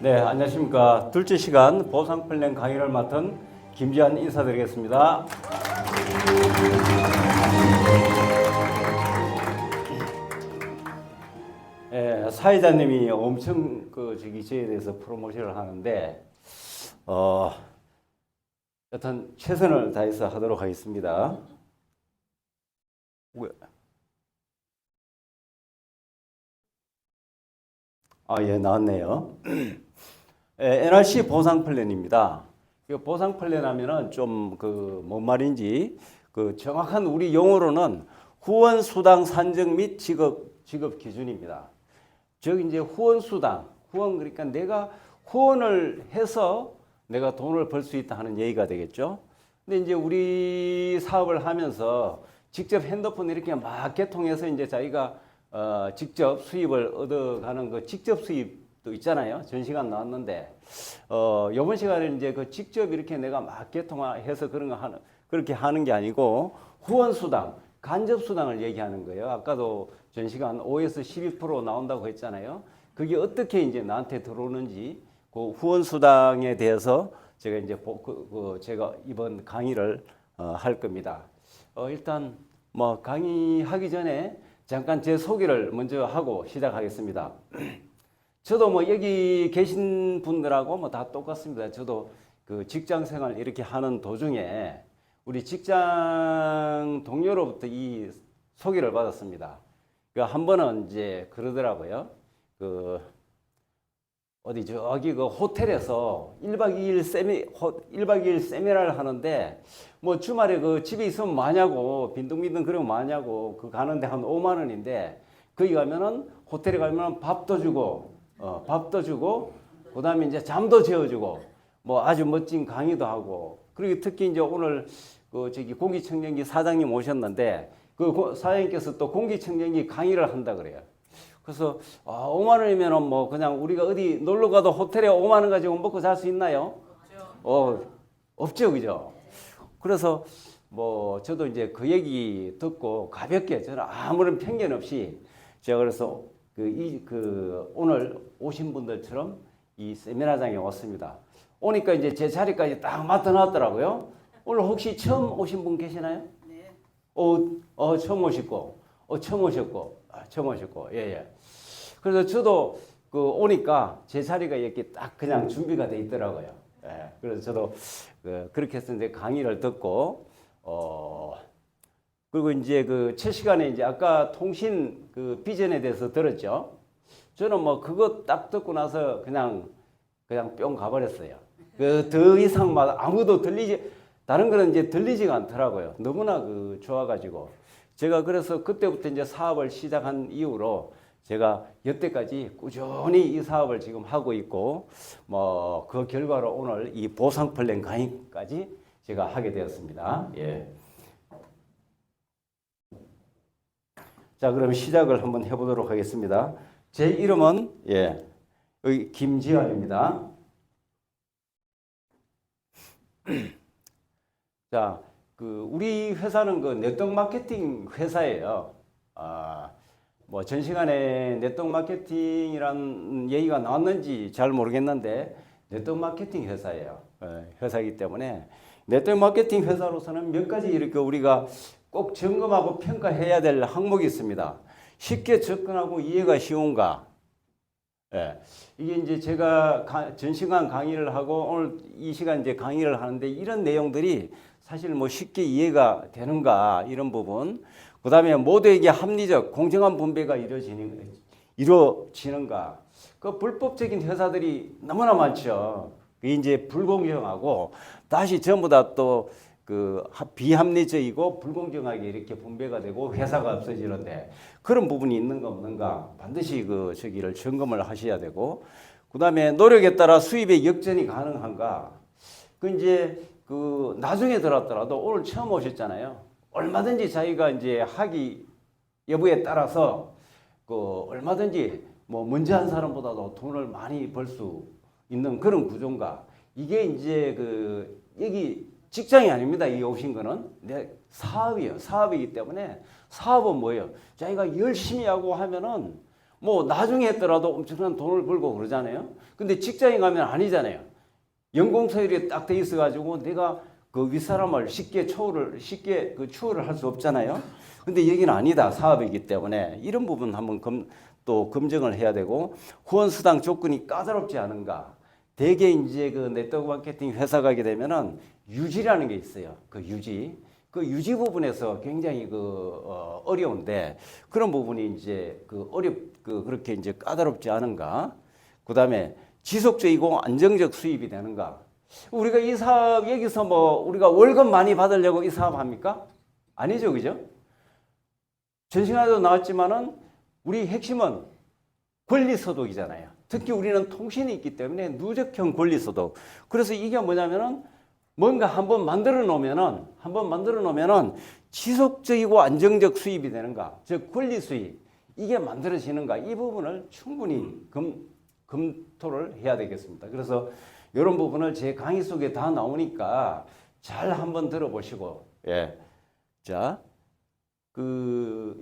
네, 안녕하십니까. 둘째 시간 보상 플랜 강의를 맡은 김지한 인사드리겠습니다. 사회자님이 엄청 저에 대해서 프로모션을 하는데, 여튼 최선을 다해서 하도록 하겠습니다. 예, 나왔네요. NRC 보상 플랜입니다. 보상 플랜 하면은 좀 뭔 말인지 정확한 우리 용어로는 후원 수당 산정 및 지급 기준입니다. 즉 이제 후원 그러니까 내가 후원을 해서 내가 돈을 벌 수 있다 하는 얘기가 되겠죠. 근데 이제 우리 사업을 하면서 직접 핸드폰 이렇게 막 개통해서 이제 자기가 직접 수입을 얻어가는 직접 수입도 있잖아요. 전 시간 나왔는데, 요번 시간에 이제 직접 이렇게 내가 막 개통해서 그렇게 하는 게 아니고, 후원수당, 간접수당을 얘기하는 거예요. 아까도 전 시간 5에서 12% 나온다고 했잖아요. 그게 어떻게 이제 나한테 들어오는지, 그 후원수당에 대해서 제가 이제 제가 이번 강의를 할 겁니다. 일단 뭐 강의하기 전에 잠깐 제 소개를 먼저 하고 시작하겠습니다. 저도 뭐 여기 계신 분들하고 뭐 다 똑같습니다. 저도 직장 생활 이렇게 하는 도중에 우리 직장 동료로부터 이 소개를 받았습니다. 한 번은 이제 그러더라고요. 어디 저기 호텔에서 1박 2일 세미나를 하는데 뭐 주말에 집에 있으면 마냐고 빈둥빈둥 그러면 마냐고 가는데 한 5만 원인데 거기 가면은 호텔에 가면은 밥도 주고 그다음에 이제 잠도 재워주고 뭐 아주 멋진 강의도 하고 그리고 특히 이제 오늘 저기 공기청정기 사장님 오셨는데 사장님께서 또 공기청정기 강의를 한다 그래요. 그래서 5만 원이면은 뭐 그냥 우리가 어디 놀러 가도 호텔에 5만 원 가지고 먹고 잘 수 있나요? 없죠, 그죠? 그래서 뭐 저도 이제 그 얘기 듣고 가볍게 저는 아무런 편견 없이 제가 그래서 오늘 오신 분들처럼 이 세미나장에 왔습니다. 오니까 이제 제 자리까지 딱 맡아놨더라고요. 오늘 혹시 처음 오신 분 계시나요? 네. 처음 오셨고, 예. 그래서 저도 오니까 제 자리가 이렇게 딱 그냥 준비가 돼 있더라고요. 예. 그래서 저도 그렇게 해서 이제 강의를 듣고, 그리고 이제 첫 시간에 이제 아까 통신 비전에 대해서 들었죠. 저는 뭐 그거 딱 듣고 나서 그냥 뿅 가버렸어요. 더 이상 막 아무도 다른 거는 이제 들리지가 않더라고요. 너무나 좋아가지고. 제가 그래서 그때부터 이제 사업을 시작한 이후로 제가 여태까지 꾸준히 이 사업을 지금 하고 있고, 뭐, 그 결과로 오늘 이 보상 플랜 강의까지 제가 하게 되었습니다. 예. 자, 그럼 시작을 한번 해보도록 하겠습니다. 제 이름은, 여기 김지환입니다. 자, 우리 회사는 네트워크 마케팅 회사예요. 뭐 전 시간에 네트워크 마케팅이란 얘기가 나왔는지 잘 모르겠는데 네트워크 마케팅 회사예요. 회사이기 때문에 네트워크 마케팅 회사로서는 몇 가지 이렇게 우리가 꼭 점검하고 평가해야 될 항목이 있습니다. 쉽게 접근하고 이해가 쉬운가? 이게 이제 제가 전 시간 강의를 하고 오늘 이 시간 이제 강의를 하는데 이런 내용들이 사실 뭐 쉽게 이해가 되는가 이런 부분. 그 다음에 모두에게 합리적 공정한 분배가 이루어지는가. 불법적인 회사들이 너무나 많죠. 이제 불공정하고 다시 전부 다 또 비합리적이고 불공정하게 이렇게 분배가 되고 회사가 없어지는데 그런 부분이 있는가 없는가 반드시 저기를 점검을 하셔야 되고 그 다음에 노력에 따라 수입의 역전이 가능한가. 이제 나중에 들었더라도 오늘 처음 오셨잖아요. 얼마든지 자기가 이제 하기 여부에 따라서 얼마든지 뭐 먼저 한 사람보다도 돈을 많이 벌 수 있는 그런 구조인가. 이게 이제 여기 직장이 아닙니다. 이 오신 거는 사업이에요. 사업이기 때문에 사업은 뭐예요? 자기가 열심히 하고 하면은 뭐 나중에 했더라도 엄청난 돈을 벌고 그러잖아요. 근데 직장에 가면 아니잖아요. 연공서열이 딱 돼 있어가지고 내가 그 윗사람을 쉽게 추월을 할 수 없잖아요. 근데 여기는 아니다. 사업이기 때문에 이런 부분 한번 또 검증을 해야 되고, 후원수당 조건이 까다롭지 않은가. 대개 이제 그 네트워크 마케팅 회사 가게 되면은 유지라는 게 있어요. 그 유지 부분에서 굉장히 어려운데, 그런 부분이 이제 그렇게 이제 까다롭지 않은가. 그다음에 지속적이고 안정적 수입이 되는가. 우리가 이 사업 여기서 뭐 우리가 월급 많이 받으려고 이 사업 합니까? 아니죠, 그죠? 전 시간에도 나왔지만은 우리 핵심은 권리소득이잖아요. 특히 우리는 통신이 있기 때문에 누적형 권리소득. 그래서 이게 뭐냐면은 뭔가 한번 만들어 놓으면은 지속적이고 안정적 수입이 되는가, 즉 권리 수입, 이게 만들어지는가, 이 부분을 충분히 검토를 해야 되겠습니다. 그래서 이런 부분을 제 강의 속에 다 나오니까 잘 한번 들어보시고, 예. 자,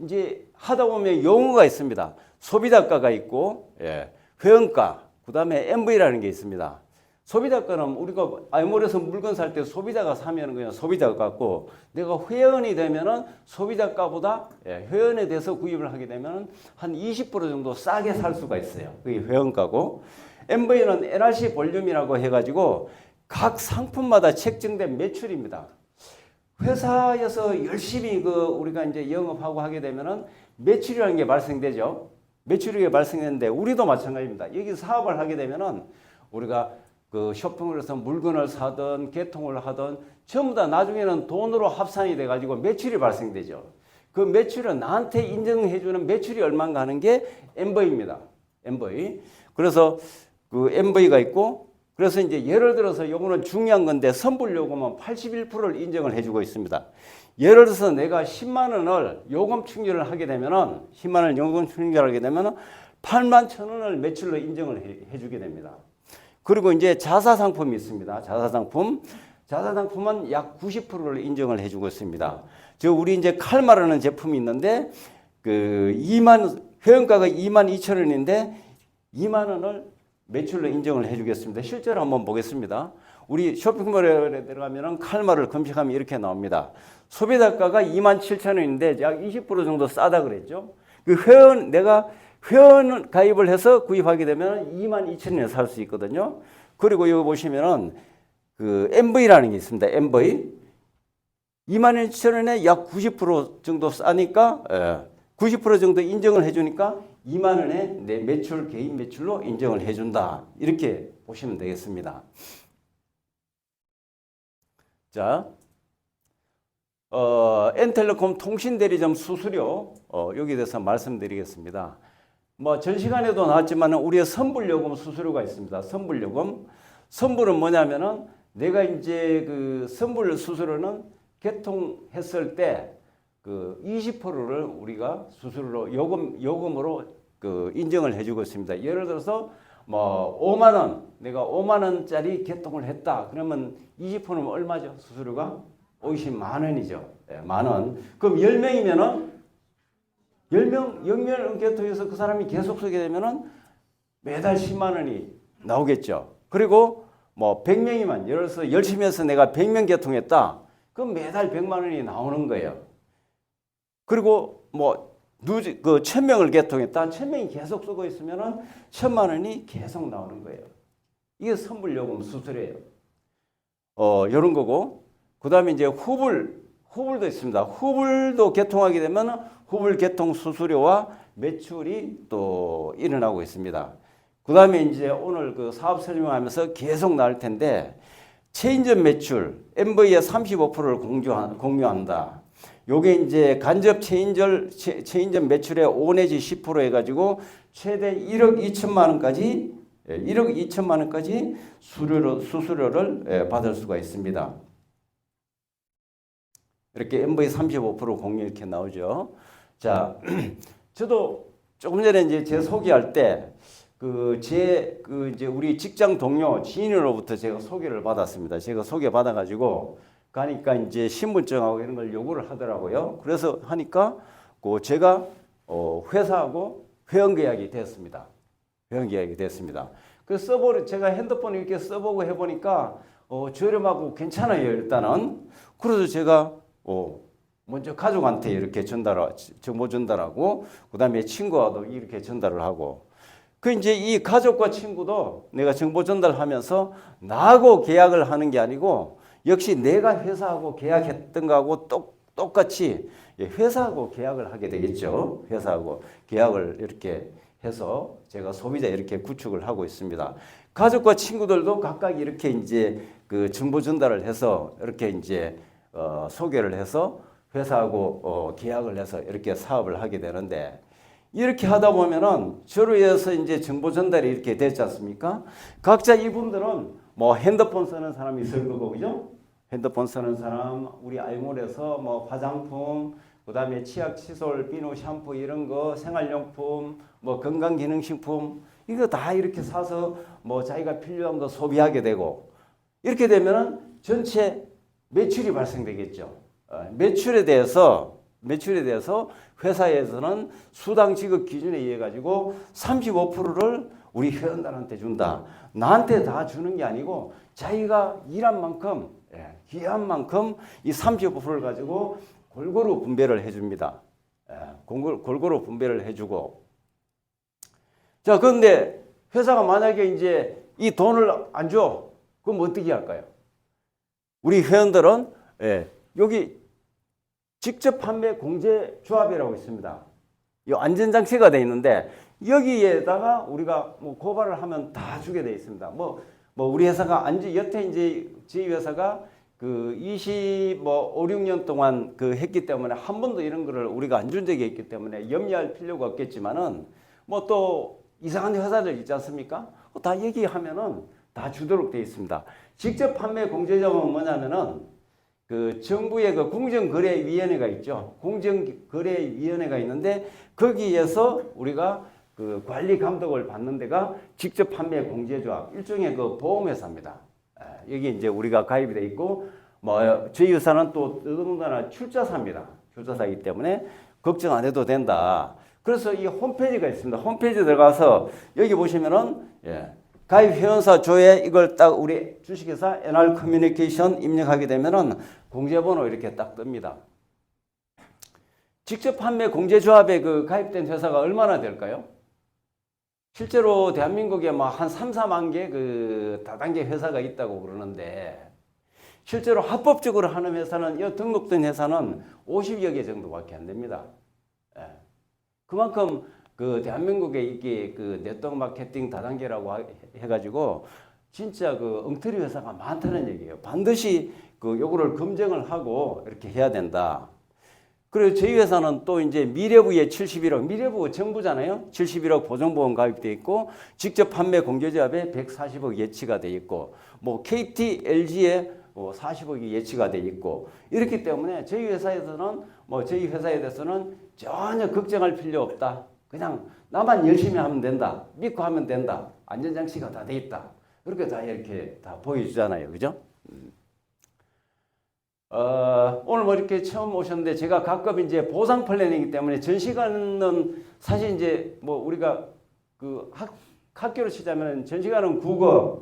이제 하다 보면 용어가 있습니다. 소비자가가 있고, 예. 회원가, 그 다음에 MV라는 게 있습니다. 소비자가는 우리가 아이몰에서 물건 살 때 소비자가 사면은 그냥 소비자가 같고, 내가 회원이 되면은 소비자가보다, 예, 회원에 대해서 구입을 하게 되면은 한 20% 정도 싸게 살 수가 있어요. 그게 회원가고, MV는 NRC 볼륨이라고 해가지고 각 상품마다 책정된 매출입니다. 회사에서 열심히 우리가 이제 영업하고 하게 되면은 매출이라는 게 발생되죠. 매출이 발생되는데 우리도 마찬가지입니다. 여기 사업을 하게 되면은 우리가 쇼핑을 해서 물건을 사든 개통을 하든 전부 다 나중에는 돈으로 합산이 돼가지고 매출이 발생되죠. 그 매출은 나한테 인정해주는 매출이 얼마인가 하는 게 MV입니다. MV. 그래서 MV가 있고, 그래서 이제 예를 들어서 요거는 중요한 건데, 선불 요금은 81%를 인정을 해주고 있습니다. 예를 들어서 내가 10만 원을 요금 충전을 하게 되면은, 10만 원 요금 충전을 하게 되면은 8만 1,000원을 매출로 인정을 해주게 됩니다. 그리고 이제 자사 상품이 있습니다. 자사상품은 약 90%를 인정을 해주고 있습니다. 우리 이제 칼마라는 제품이 있는데, 회원가가 22,000원인데 2만 원을 매출로 인정을 해주겠습니다. 실제로 한번 보겠습니다. 우리 쇼핑몰에 들어가면 칼마를 검색하면 이렇게 나옵니다. 소비자가가 27,000원인데 약 20% 정도 싸다 그랬죠. 내가 회원 가입을 해서 구입하게 되면 22,000원에 살 수 있거든요. 그리고 여기 보시면은 MV라는 게 있습니다. MV. 22,000원에 약 90% 정도 싸니까, 90% 정도 인정을 해주니까 2만 원에 내 개인 매출로 인정을 해준다. 이렇게 보시면 되겠습니다. 자, N텔레콤 통신대리점 수수료, 여기에 대해서 말씀드리겠습니다. 뭐 전 시간에도 나왔지만 우리의 선불요금 수수료가 있습니다. 선불은 뭐냐면은 내가 이제 선불 수수료는 개통했을 때 20%를 우리가 수수료로 요금으로 인정을 해주고 있습니다. 예를 들어서 뭐 5만 원, 내가 5만 원짜리 개통을 했다. 그러면 20%면 얼마죠? 수수료가 50만 원이죠. 네, 만 원. 그럼 10명이면은 10명 개통해서 그 사람이 계속 쓰게 되면은 매달 10만 원이 나오겠죠. 그리고 뭐 100명이면 예를 들어서 열심히 해서 내가 100명 개통했다. 그럼 매달 100만 원이 나오는 거예요. 그리고 뭐 1000명을 개통했다. 1000명이 계속 쓰고 있으면은 1000만 원이 계속 나오는 거예요. 이게 선불요금 수수료예요. 이런 거고, 그다음에 이제 후불도 있습니다. 후불도 개통하게 되면 후불 개통 수수료와 매출이 또 일어나고 있습니다. 그다음에 이제 오늘 사업 설명하면서 계속 나올 텐데, 체인점 매출 MV의 35%를 공유한다. 요게 이제 간접 체인점 매출의 5 내지 10% 해가지고 최대 1억 2천만 원까지 수수료를 받을 수가 있습니다. 이렇게 MV 35% 공유 이렇게 나오죠. 자, 저도 조금 전에 이제 제 소개할 때 이제 우리 직장 동료 지인으로부터 제가 소개를 받았습니다. 제가 소개받아가지고 가니까 이제 신분증하고 이런 걸 요구를 하더라고요. 그래서 하니까 제가 회사하고 회원 계약이 됐습니다. 회원 계약이 됐습니다. 제가 핸드폰을 이렇게 써보고 해보니까 저렴하고 괜찮아요, 일단은. 그래서 제가 먼저 가족한테 이렇게 정보 전달하고, 그 다음에 친구와도 이렇게 전달을 하고, 이제 이 가족과 친구도 내가 정보 전달하면서 나하고 계약을 하는 게 아니고, 역시 내가 회사하고 계약했던 거하고 똑같이 회사하고 계약을 하게 되겠죠. 회사하고 계약을 이렇게 해서 제가 소비자 이렇게 구축을 하고 있습니다. 가족과 친구들도 각각 이렇게 이제 그 정보 전달을 해서 이렇게 이제 소개를 해서 회사하고 계약을 해서 이렇게 사업을 하게 되는데, 이렇게 하다 보면은 저로 인해서 이제 정보 전달이 이렇게 됐지 않습니까? 각자 이분들은 뭐 핸드폰 쓰는 사람이 있을 거고, 그죠? 핸드폰 쓰는 사람, 우리 아이몰에서 뭐 화장품, 그 다음에 치약, 칫솔, 비누, 샴푸 이런 거, 생활용품, 뭐 건강기능식품, 이거 다 이렇게 사서 뭐 자기가 필요한 거 소비하게 되고, 이렇게 되면은 전체 매출이 발생되겠죠. 매출에 대해서 회사에서는 수당 지급 기준에 의해 가지고 35%를 우리 회원들한테 준다. 나한테 다 주는 게 아니고 자기가 일한 만큼, 기한 만큼 이 35%를 가지고 골고루 분배를 해줍니다. 골고루 분배를 해주고. 자, 그런데 회사가 만약에 이제 이 돈을 안 줘, 그럼 어떻게 할까요? 우리 회원들은 여기 직접 판매 공제 조합이라고 있습니다. 이 안전장치가 되어 있는데 여기에다가 우리가 뭐 고발을 하면 다 주게 되어 있습니다. 뭐 우리 회사가 여태 이제 저희 회사가 그 5, 6년 동안 그 했기 때문에 한 번도 이런 거를 우리가 안 준 적이 있기 때문에 염려할 필요가 없겠지만은 뭐 또 이상한 회사들 있지 않습니까? 다 얘기하면은 다 주도록 되어 있습니다. 직접 판매 공제점은 뭐냐면은 그 정부의 그 공정거래위원회가 있죠. 공정거래위원회가 있는데 거기에서 우리가 그 관리 감독을 받는 데가 직접 판매 공제조합, 일종의 그 보험회사입니다. 여기 이제 우리가 가입이 돼 있고, 뭐 저희 회사는 또 더더군다나 출자사입니다. 출자사이기 때문에 걱정 안 해도 된다. 그래서 이 홈페이지가 있습니다. 홈페이지 들어가서 여기 보시면은 가입 회원사 조회 이걸 딱 우리 주식회사 NR 커뮤니케이션 입력하게 되면은 공제번호 이렇게 딱 뜹니다. 직접 판매 공제조합에 그 가입된 회사가 얼마나 될까요? 실제로 대한민국에 뭐 한 3, 4만 개 그 다단계 회사가 있다고 그러는데, 실제로 합법적으로 하는 회사는, 등록된 회사는 50여 개 정도밖에 안 됩니다. 그만큼 그 대한민국에 이게 그 네트워크 마케팅 다단계라고 해가지고 진짜 그 엉터리 회사가 많다는 얘기예요. 반드시 그 요거를 검증을 하고 이렇게 해야 된다. 그리고 저희 회사는 또 이제 미래부에 71억, 미래부 정부잖아요. 71억 보정보험 가입돼 있고, 직접 판매 공제조합에 140억 예치가 돼 있고, 뭐 KT, LG에 40억이 예치가 돼 있고, 이렇기 때문에 저희 회사에서는 저희 회사에 대해서는 전혀 걱정할 필요 없다. 그냥 나만 열심히 하면 된다. 믿고 하면 된다. 안전장치가 다 돼 있다. 그렇게 다 이렇게 다 보여주잖아요. 그죠? 오늘 뭐 이렇게 처음 오셨는데, 제가 가끔 이제 보상 플랜이기 때문에 전 시간은 사실 이제 뭐 우리가 그 학교로 치자면 전 시간은 국어,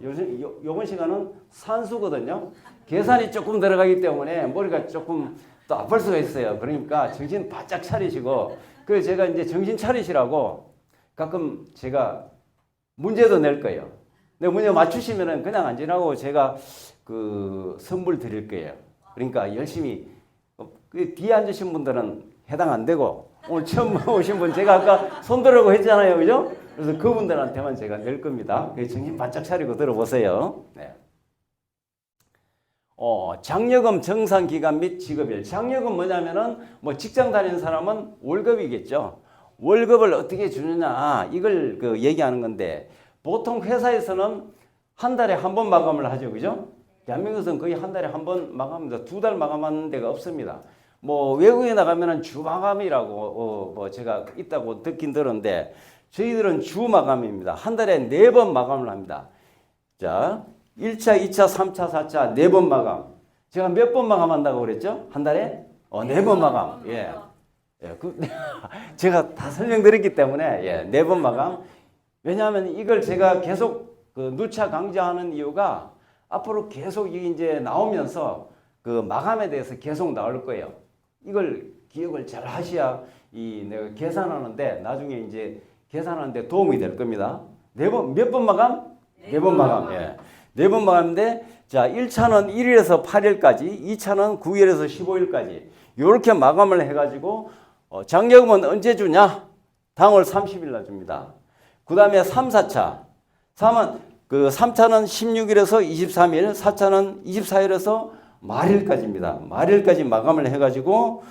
요번 시간은 산수거든요. 계산이 조금 들어가기 때문에 머리가 조금 또 아플 수가 있어요. 그러니까 정신 바짝 차리시고, 그래서 제가 이제 정신 차리시라고 가끔 제가 문제도 낼 거예요. 근데 문제 맞추시면은 그냥 안 지나고 제가 그 선물 드릴 거예요. 그러니까 열심히, 그 뒤에 앉으신 분들은 해당 안 되고, 오늘 처음 오신 분 제가 아까 손 들으라고 했잖아요. 그죠? 그래서 그분들한테만 제가 낼 겁니다. 정신 바짝 차리고 들어보세요. 네. 장려금 정산 기간 및 지급일. 장려금 뭐냐면은 뭐 직장 다니는 사람은 월급이겠죠. 월급을 어떻게 주느냐 이걸 그 얘기하는 건데, 보통 회사에서는 한 달에 한 번 마감을 하죠. 그죠? 대한민국에서는 거의 한 달에 한 번 마감합니다. 2달 마감하는 데가 없습니다. 뭐 외국에 나가면은 주 마감이라고 뭐 제가 있다고 듣긴 들었는데, 저희들은 주 마감입니다. 한 달에 4번 마감을 합니다. 자, 1차, 2차, 3차, 4차 4번 마감. 제가 몇 번 마감한다고 그랬죠? 한 달에? 4번 마감. 예. 예, 제가 다 설명드렸기 때문에 예, 4번 마감. 왜냐하면 이걸 제가 계속 그 누차 강조하는 이유가 앞으로 계속 이게 이제 나오면서 그 마감에 대해서 계속 나올 거예요. 이걸 기억을 잘 하셔야 내가 계산하는데 나중에 이제 계산하는데 도움이 될 겁니다. 몇 번 마감? 4번 마감. 예. 4번 마감인데 자, 1차는 1일에서 8일까지, 2차는 9일에서 15일까지 이렇게 마감을 해가지고 장려금은 언제 주냐? 당월 30일 날 줍니다. 그 다음에 3, 4차. 3차는 16일에서 23일, 4차는 24일에서 말일까지입니다. 말일까지 마감을 해가지고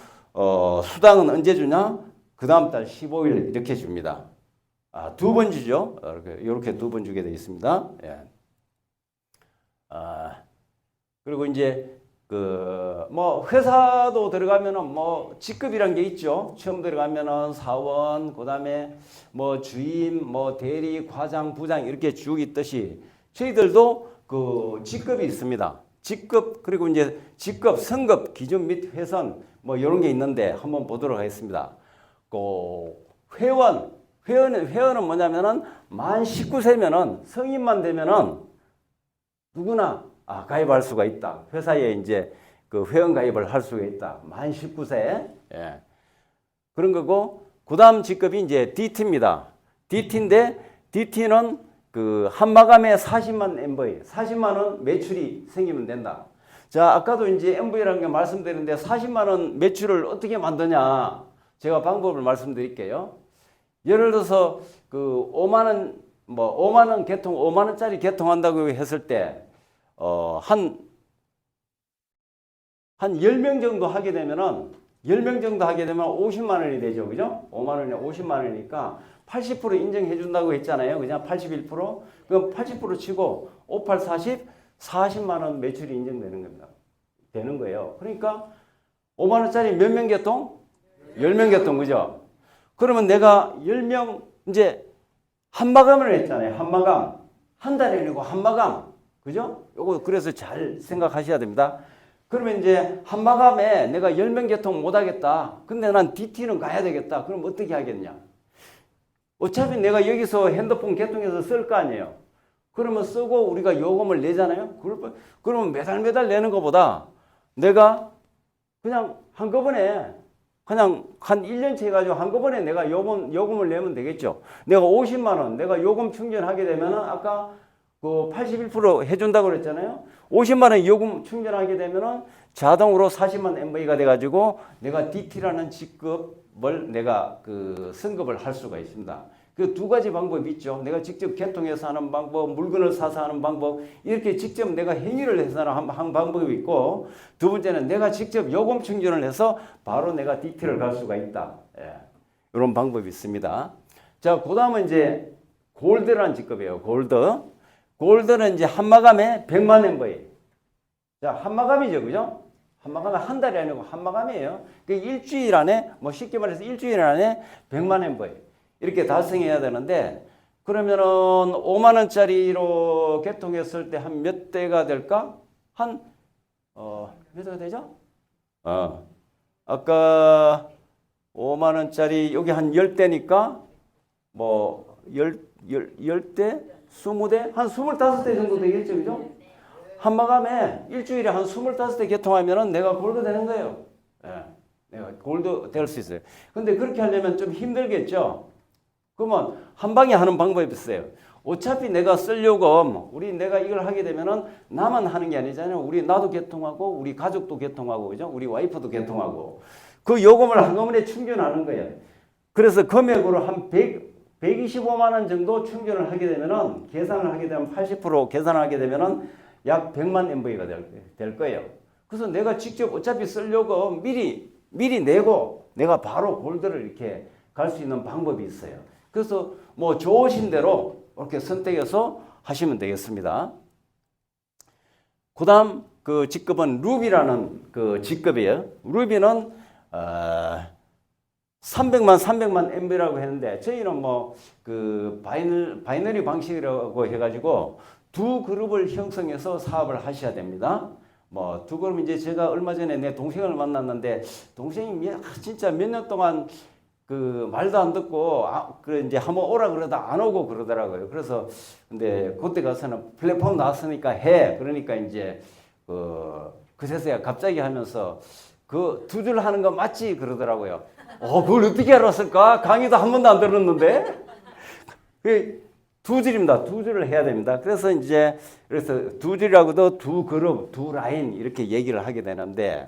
수당은 언제 주냐? 그 다음 달 15일 이렇게 줍니다. 2번 주죠. 이렇게 2번 주게 되어 있습니다. 예. 그리고 이제 뭐 회사도 들어가면은 뭐 직급이란 게 있죠. 처음 들어가면은 사원, 그다음에 뭐 주임, 뭐 대리, 과장, 부장 이렇게 쭉 있듯이 저희들도 그 직급이 있습니다. 직급 그리고 이제 직급, 승급, 기준 및 회선 뭐 이런 게 있는데 한번 보도록 하겠습니다. 회원은 뭐냐면은 만 19세면은 성인만 되면은 누구나 가입할 수가 있다. 회사에 이제 그 회원 가입을 할 수가 있다. 만 19세. 예. 그런 거고, 그 다음 직급이 이제 DT입니다. DT인데, DT는 그 한마감에 40만 MV, 40만 원 매출이 생기면 된다. 자, 아까도 이제 MV라는 게 말씀드렸는데 40만 원 매출을 어떻게 만드냐. 제가 방법을 말씀드릴게요. 예를 들어서 그 5만 원, 5만 원 개통, 5만 원짜리 개통한다고 했을 때, 한 10명 정도 하게 되면은, 10명 정도 하게 되면 50만 원이 되죠. 그죠? 5만 원에 50만 원이니까 80% 인정해 준다고 했잖아요. 그냥 81%? 그럼 80% 치고 5, 8, 40, 40만 원 매출이 인정되는 겁니다. 되는 거예요. 그러니까 5만 원짜리 몇 명 개통? 10명 개통. 그죠? 그러면 내가 10명, 이제 한마감을 했잖아요. 한마감. 한 달이 아니고 한마감. 그죠? 요거 그래서 잘 생각하셔야 됩니다. 그러면 이제 한마감에 내가 10명 개통 못 하겠다. 근데 난 DT는 가야 되겠다. 그럼 어떻게 하겠냐? 어차피 내가 여기서 핸드폰 개통해서 쓸 거 아니에요. 그러면 쓰고 우리가 요금을 내잖아요. 그러면 매달 내는 것보다 내가 그냥 한꺼번에 그냥 한 1년치 해가지고 한꺼번에 내가 요금을 내면 되겠죠. 내가 50만 원, 내가 요금 충전하게 되면은 아까 그 81% 해준다고 그랬잖아요. 50만 원 요금 충전하게 되면은 자동으로 40만 MV가 돼가지고 내가 DT라는 직급을 내가 그 승급을 할 수가 있습니다. 그 2가지 방법이 있죠. 내가 직접 개통해서 하는 방법, 물건을 사서 하는 방법, 이렇게 직접 내가 행위를 해서 하는 방법이 있고, 2번째는 내가 직접 요금 충전을 해서 바로 내가 DT를 갈 수가 있다. 예. 이런 방법이 있습니다. 자, 그 다음은 이제 골드라는 직급이에요. 골드는 이제 한마감에 100만 MV. 자, 한마감이죠. 그죠? 한마감은 한 달이 아니고 한마감이에요. 그 일주일 안에, 뭐 쉽게 말해서 일주일 안에 100만 MV. 이렇게 달성해야 되는데, 그러면은 5만 원짜리로 개통했을 때 한 몇 대가 될까? 몇 대가 되죠? 아까 5만 원짜리 여기 한 10대니까 뭐 10대? 20대? 한 25대 정도 되겠죠. 그죠? 한마감에 일주일에 한 25대 개통하면은 내가 골드 되는 거예요. 예. 내가 골드 될 수 있어요. 근데 그렇게 하려면 좀 힘들겠죠? 그러면 한 방에 하는 방법이 있어요. 어차피 내가 쓰려고 내가 이걸 하게 되면은 나만 하는 게 아니잖아요. 나도 개통하고 우리 가족도 개통하고 그죠? 우리 와이프도 개통하고 그 요금을 한꺼번에 충전하는 거예요. 그래서 금액으로 한 125만 원 정도 충전을 하게 되면은 계산을 하게 되면 80% 계산을 하게 되면은 약 100만 MV가 될 거예요. 그래서 내가 직접 어차피 쓰려고 미리 내고 내가 바로 골드를 이렇게 갈 수 있는 방법이 있어요. 그래서 뭐 좋으신 대로 이렇게 선택해서 하시면 되겠습니다. 그 다음 그 직급은 루비라는 그 직급이에요. 루비는 300만 MV라고 했는데 저희는 뭐 그 바이너리 방식이라고 해가지고 2그룹을 형성해서 사업을 하셔야 됩니다. 뭐 두 걸음 이제 제가 얼마 전에 내 동생을 만났는데 동생이 진짜 몇 년 동안 그 말도 안 듣고 그래 이제 한번 오라 그러다 안 오고 그러더라고요. 그래서 근데 그때 가서는 플랫폼 나왔으니까 해. 그러니까 이제 그새서야 갑자기 하면서 그 두 줄 하는 거 맞지 그러더라고요. 그걸 어떻게 알았을까? 강의도 한 번도 안 들었는데. 두 줄입니다. 두 줄을 해야 됩니다. 그래서 두 줄이라고도 두 그룹, 두 라인 이렇게 얘기를 하게 되는데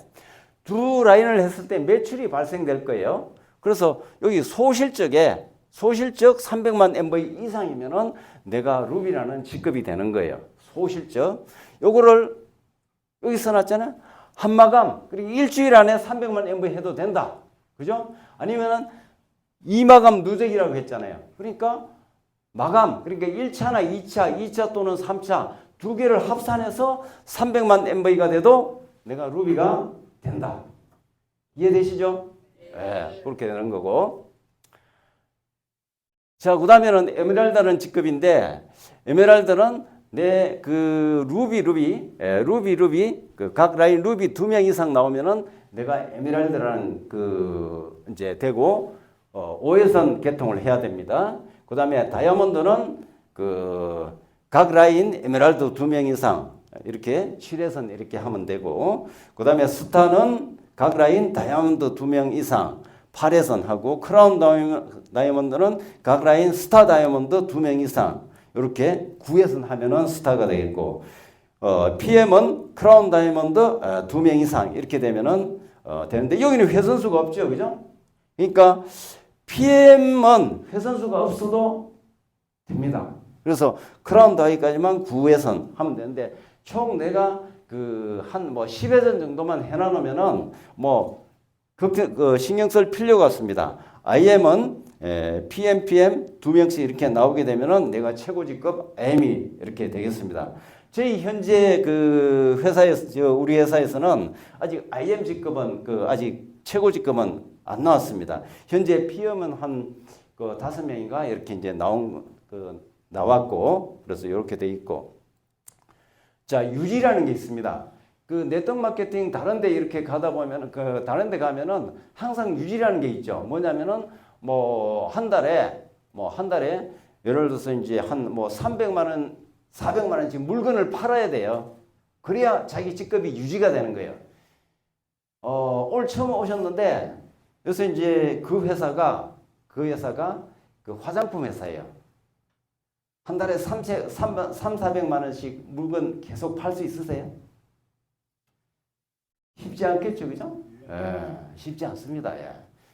두 라인을 했을 때 매출이 발생될 거예요. 그래서 여기 소실적 300만 MV 이상이면은 내가 루비라는 직급이 되는 거예요. 소실적. 요거를 여기 써놨잖아요. 한마감. 그리고 일주일 안에 300만 MV 해도 된다. 그죠? 아니면은 이마감 누적이라고 했잖아요. 그러니까 마감, 그러니까 1차나 2차 또는 3차 두 개를 합산해서 300만 MV가 돼도 내가 루비가 된다. 이해되시죠? 네, 그렇게 되는 거고. 자, 그 다음에는 에메랄드라는 직급인데, 에메랄드는 내 그 루비, 그 각 라인 루비 2명 이상 나오면은 내가 에메랄드라는 이제 되고, 5회선 개통을 해야 됩니다. 그 다음에 다이아몬드는 각 라인 에메랄드 2명 이상 이렇게 7회선 이렇게 하면 되고, 그 다음에 스타는 각 라인 다이아몬드 2명 이상 8회선 하고, 크라운 다이아몬드는 각 라인 스타 다이아몬드 2명 이상 이렇게 9회선 하면은 스타가 되겠고, PM은 크라운 다이아몬드 2명 이상 이렇게 되면은 되는데 여기는 회선수가 없죠, 그죠? 그러니까 PM은 회선수가 없어도 됩니다. 그래서 크라운 다이까지만 9회선 하면 되는데 총 내가 한 10회선 정도만 해놔놓으면은 신경 쓸 필요가 없습니다. IM은 PM 2명씩 이렇게 나오게 되면은 내가 최고 직급 M이 이렇게 되겠습니다. 저희 현재 우리 회사에서는 아직 IM 직급은 아직 최고 직급은 안 나왔습니다. 현재 PM은 한 5명인가 이렇게 이제 나왔고, 그래서 이렇게 돼 있고. 자, 유지라는 게 있습니다. 네트워크 마케팅 다른데 이렇게 가다 보면 다른데 가면은 항상 유지라는 게 있죠. 뭐냐면은 한 달에 예를 들어서 이제 한 300만 원, 400만 원씩 물건을 팔아야 돼요. 그래야 자기 직급이 유지가 되는 거예요. 오늘 처음 오셨는데 그래서 이제 그 회사가 화장품 회사예요. 한 달에 400만 원씩 물건 계속 팔 수 있으세요? 쉽지 않겠죠, 그죠? 쉽지 않습니다.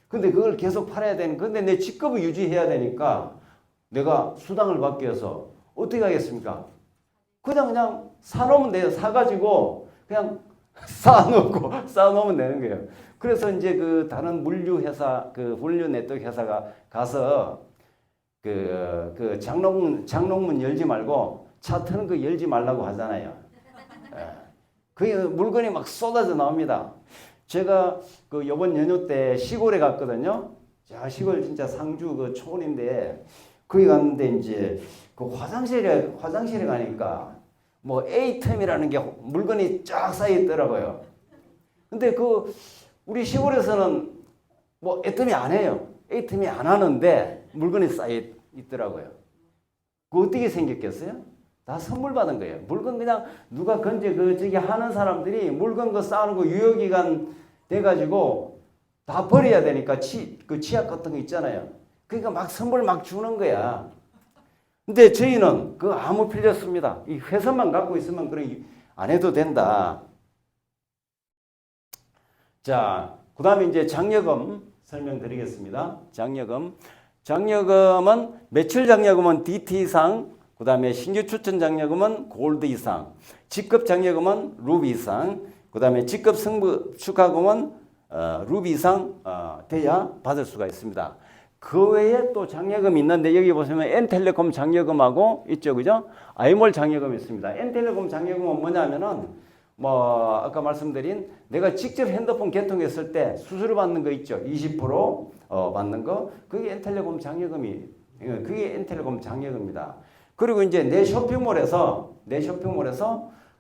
근데 그걸 계속 팔아야 되는, 근데 내 직급을 유지해야 되니까 내가 수당을 받기 위해서 어떻게 하겠습니까? 그냥 사놓으면 돼요. 사가지고 그냥 쌓아놓으면 되는 거예요. 그래서 이제 다른 물류 네트워크 회사가 가서 장롱문 열지 말고 차 트는 거 열지 말라고 하잖아요. 그게 물건이 막 쏟아져 나옵니다. 제가 요번 연휴 때 시골에 갔거든요. 자, 시골 진짜 상주 촌인데 거기 갔는데 이제 화장실에 가니까 A템이라는 게 물건이 쫙 쌓여 있더라고요. 근데 우리 시골에서는 A템이 안 해요. A템이 안 하는데 물건이 쌓여 있더라고요. 그거 어떻게 생겼겠어요? 다 선물 받은 거예요. 물건 그냥 누가 저기 하는 사람들이 물건 쌓아놓은 거 유효기간 돼가지고 다 버려야 되니까 치약 같은 거 있잖아요. 그러니까 막 선물 막 주는 거야. 근데 저희는 아무 필요 없습니다. 이 회선만 갖고 있으면 안 해도 된다. 자, 그 다음에 이제 장려금 설명드리겠습니다. 장려금은 매출 장려금은 DT 이상, 그 다음에 신규 추천 장려금은 골드 이상, 직급 장려금은 루비 이상, 그 다음에 직급 승부 축하금은 루비 이상 돼야 받을 수가 있습니다. 그 외에 또 장려금이 있는데 여기 보시면 N텔레콤 장려금하고 있죠, 그죠? 아이몰 장려금이 있습니다. N텔레콤 장려금은 뭐냐면은 아까 말씀드린 내가 직접 핸드폰 개통했을 때 수수료 받는 거 있죠, 20% 받는 거, 그게 N텔레콤 장려금입니다. 그리고 이제 내 쇼핑몰에서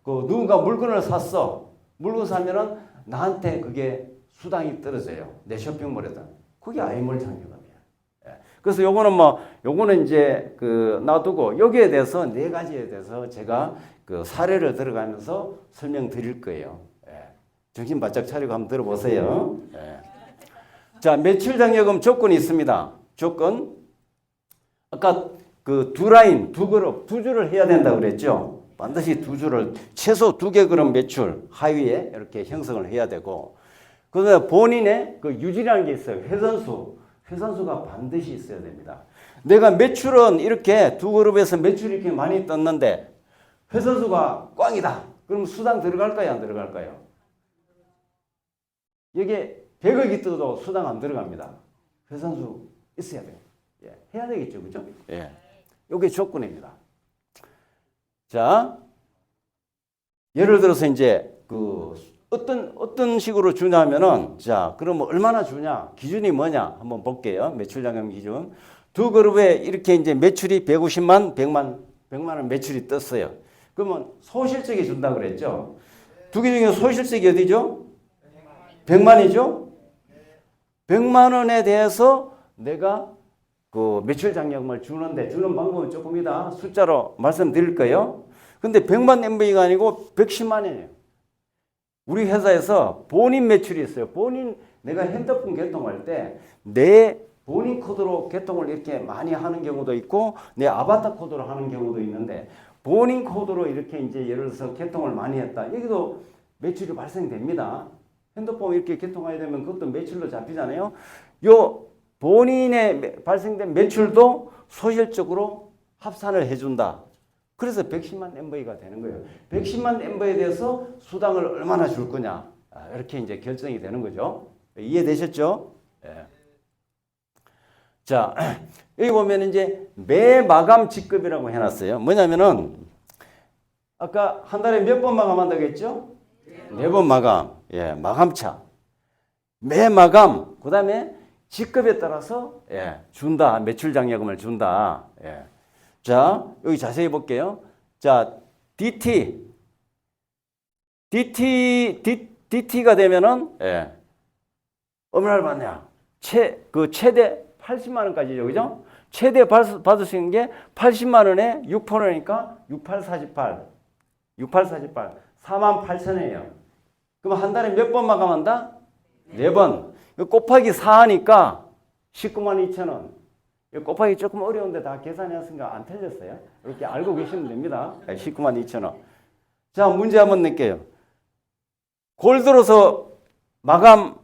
누군가 물건을 샀어. 물건 사면은 나한테 그게 수당이 떨어져요. 내 쇼핑몰에다. 그게 아이몰 장려금이에요. 예. 그래서 요거는 이제 놔두고 여기에 대해서 네 가지에 대해서 제가 사례를 들어가면서 설명드릴 거예요. 예. 정신 바짝 차리고 한번 들어보세요. 예. 자, 매출 장려금 조건이 있습니다. 조건. 아까 두 라인, 두 그룹, 두 줄을 해야 된다고 그랬죠. 반드시 두 줄을, 최소 2개 그룹 매출 하위에 이렇게 형성을 해야 되고, 그다음에 본인의 유지라는 게 있어요. 회선수가 반드시 있어야 됩니다. 내가 매출은 이렇게 두 그룹에서 매출이 이렇게 많이 떴는데, 회선수가 꽝이다. 그럼 수당 들어갈까요? 안 들어갈까요? 이게 100억이 떠도 수당 안 들어갑니다. 회선수 있어야 돼요. 예, 해야 되겠죠. 그죠? 예. 이게 조건입니다. 자, 예를 들어서 이제 어떤 식으로 주냐면은, 자, 그럼 얼마나 주냐? 기준이 뭐냐? 한번 볼게요. 매출 장려금 기준. 두 그룹에 이렇게 이제 매출이 150만, 100만 원 매출이 떴어요. 그러면 소실적이 준다 그랬죠? 두 개 중에 소실적이 어디죠? 100만이죠? 100만 원에 대해서 내가 매출 장려금을 주는 방법은 조금이다. 숫자로 말씀드릴 거예요. 근데 100만 MV가 아니고 110만이에요. 우리 회사에서 본인 매출이 있어요. 내가 핸드폰 개통할 때 내 본인 코드로 개통을 이렇게 많이 하는 경우도 있고, 내 아바타 코드로 하는 경우도 있는데, 본인 코드로 이렇게 이제 예를 들어서 개통을 많이 했다. 여기도 매출이 발생됩니다. 핸드폰 이렇게 개통하게 되면 그것도 매출로 잡히잖아요. 요 본인의 발생된 매출도 소실적으로 합산을 해준다. 그래서 110만 MV가 되는 거예요. 110만 MV에 대해서 수당을 얼마나 줄 거냐. 이렇게 이제 결정이 되는 거죠. 이해되셨죠? 예. 자, 여기 보면 이제 매마감 직급이라고 해놨어요. 뭐냐면은, 아까 한 달에 몇 번 마감한다고 했죠? 4번 마감. 예, 마감차. 매마감. 그 다음에 직급에 따라서 준다. 매출 장려금을 준다. 예. 자, 여기 자세히 볼게요. 자, DT가 되면은 얼마를 받냐? 최대 80만 원까지죠. 그죠? 최대 받을 수 있는 게 80만 원에 6%니까 6848. 4만 8천원이에요. 그럼 한 달에 몇 번 마감한다? 4번. 곱하기 4 하니까 19만 2천 원. 곱하기 조금 어려운데 다 계산했으니까 안 틀렸어요. 이렇게 알고 계시면 됩니다. 19만 2천 원. 자, 문제 한번 낼게요. 골드로서 마감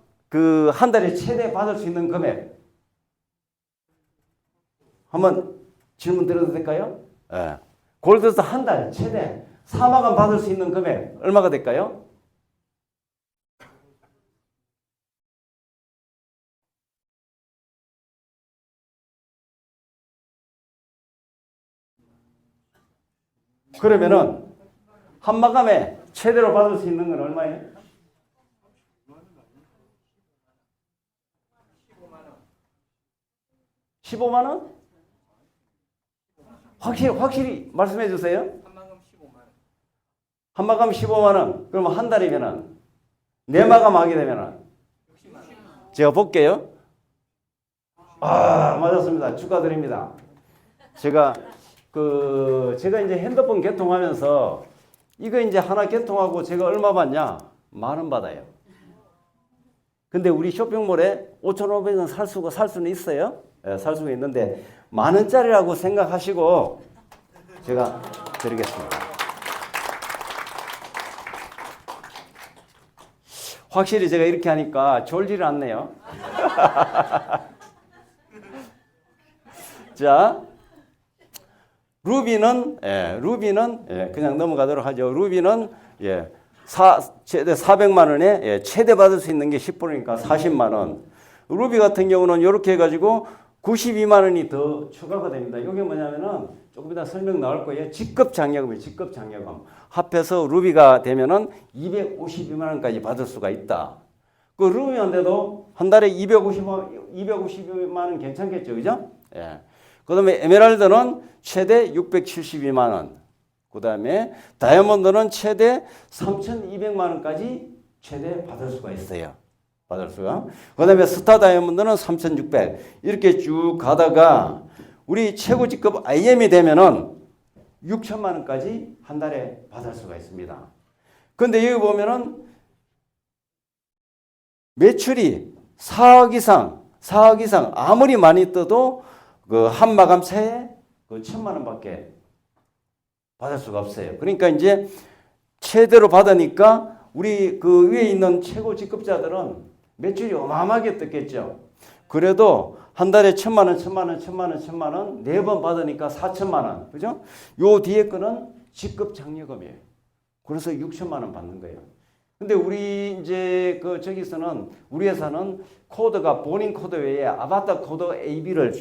한 달에 최대 받을 수 있는 금액. 한번 질문 드려도 될까요? 네. 골드로서 한 달 최대 4마감 받을 수 있는 금액 얼마가 될까요? 그러면은 한 마감에 최대로 받을 수 있는 건 얼마예요? 15만 원? 확실히 말씀해 주세요. 한 마감 15만 원. 그러면 한 달이면은 4마감 하게 되면은 제가 볼게요. 맞았습니다. 축하드립니다. 제가 이제 핸드폰 개통하면서 이거 이제 하나 개통하고 제가 얼마 받냐? 10,000원 받아요. 근데 우리 쇼핑몰에 5,500원 살 수는 있어요. 살 수가 있는데 10,000원짜리라고 생각하시고 제가 드리겠습니다. 확실히 제가 이렇게 하니까 졸지를 않네요. 자, 루비는 그냥 넘어가도록 하죠. 루비는 최대 400만 원에 최대 받을 수 있는 게 10%니까 40만 원. 루비 같은 경우는 이렇게 해가지고 92만 원이 더 추가가 됩니다. 이게 뭐냐면은 조금 이따 설명 나올 거예요. 직급 장려금이에요. 직급 장려금. 합해서 루비가 되면은 252만 원까지 받을 수가 있다. 그 루비인데도 한 달에 252만 원 괜찮겠죠, 그죠? 예. 그다음에 에메랄드는 최대 672만 원. 그 다음에 다이아몬드는 최대 3,200만 원까지 최대 받을 수가 있어요. 받을 수가. 그 다음에 스타 다이아몬드는 3,600. 이렇게 쭉 가다가 우리 최고 직급 IM이 되면은 6천만 원까지 한 달에 받을 수가 있습니다. 근데 여기 보면은 매출이 4억 이상 아무리 많이 떠도 그 한 마감 새에 그 1,000만 원밖에 받을 수가 없어요. 그러니까 이제 최대로 받으니까 우리 그 위에 있는 최고 직급자들은 매출이 어마어마하게 떴겠죠. 그래도 한 달에 1,000만 원, 1,000만 원, 1,000만 원, 1,000만 원, 4번 받으니까 4천만 원. 그죠? 요 뒤에 거는 직급 장려금이에요. 그래서 6천만 원 받는 거예요. 근데 우리 이제 그 저기서는 우리 회사는 코드가 본인 코드 외에 아바타 코드 AB를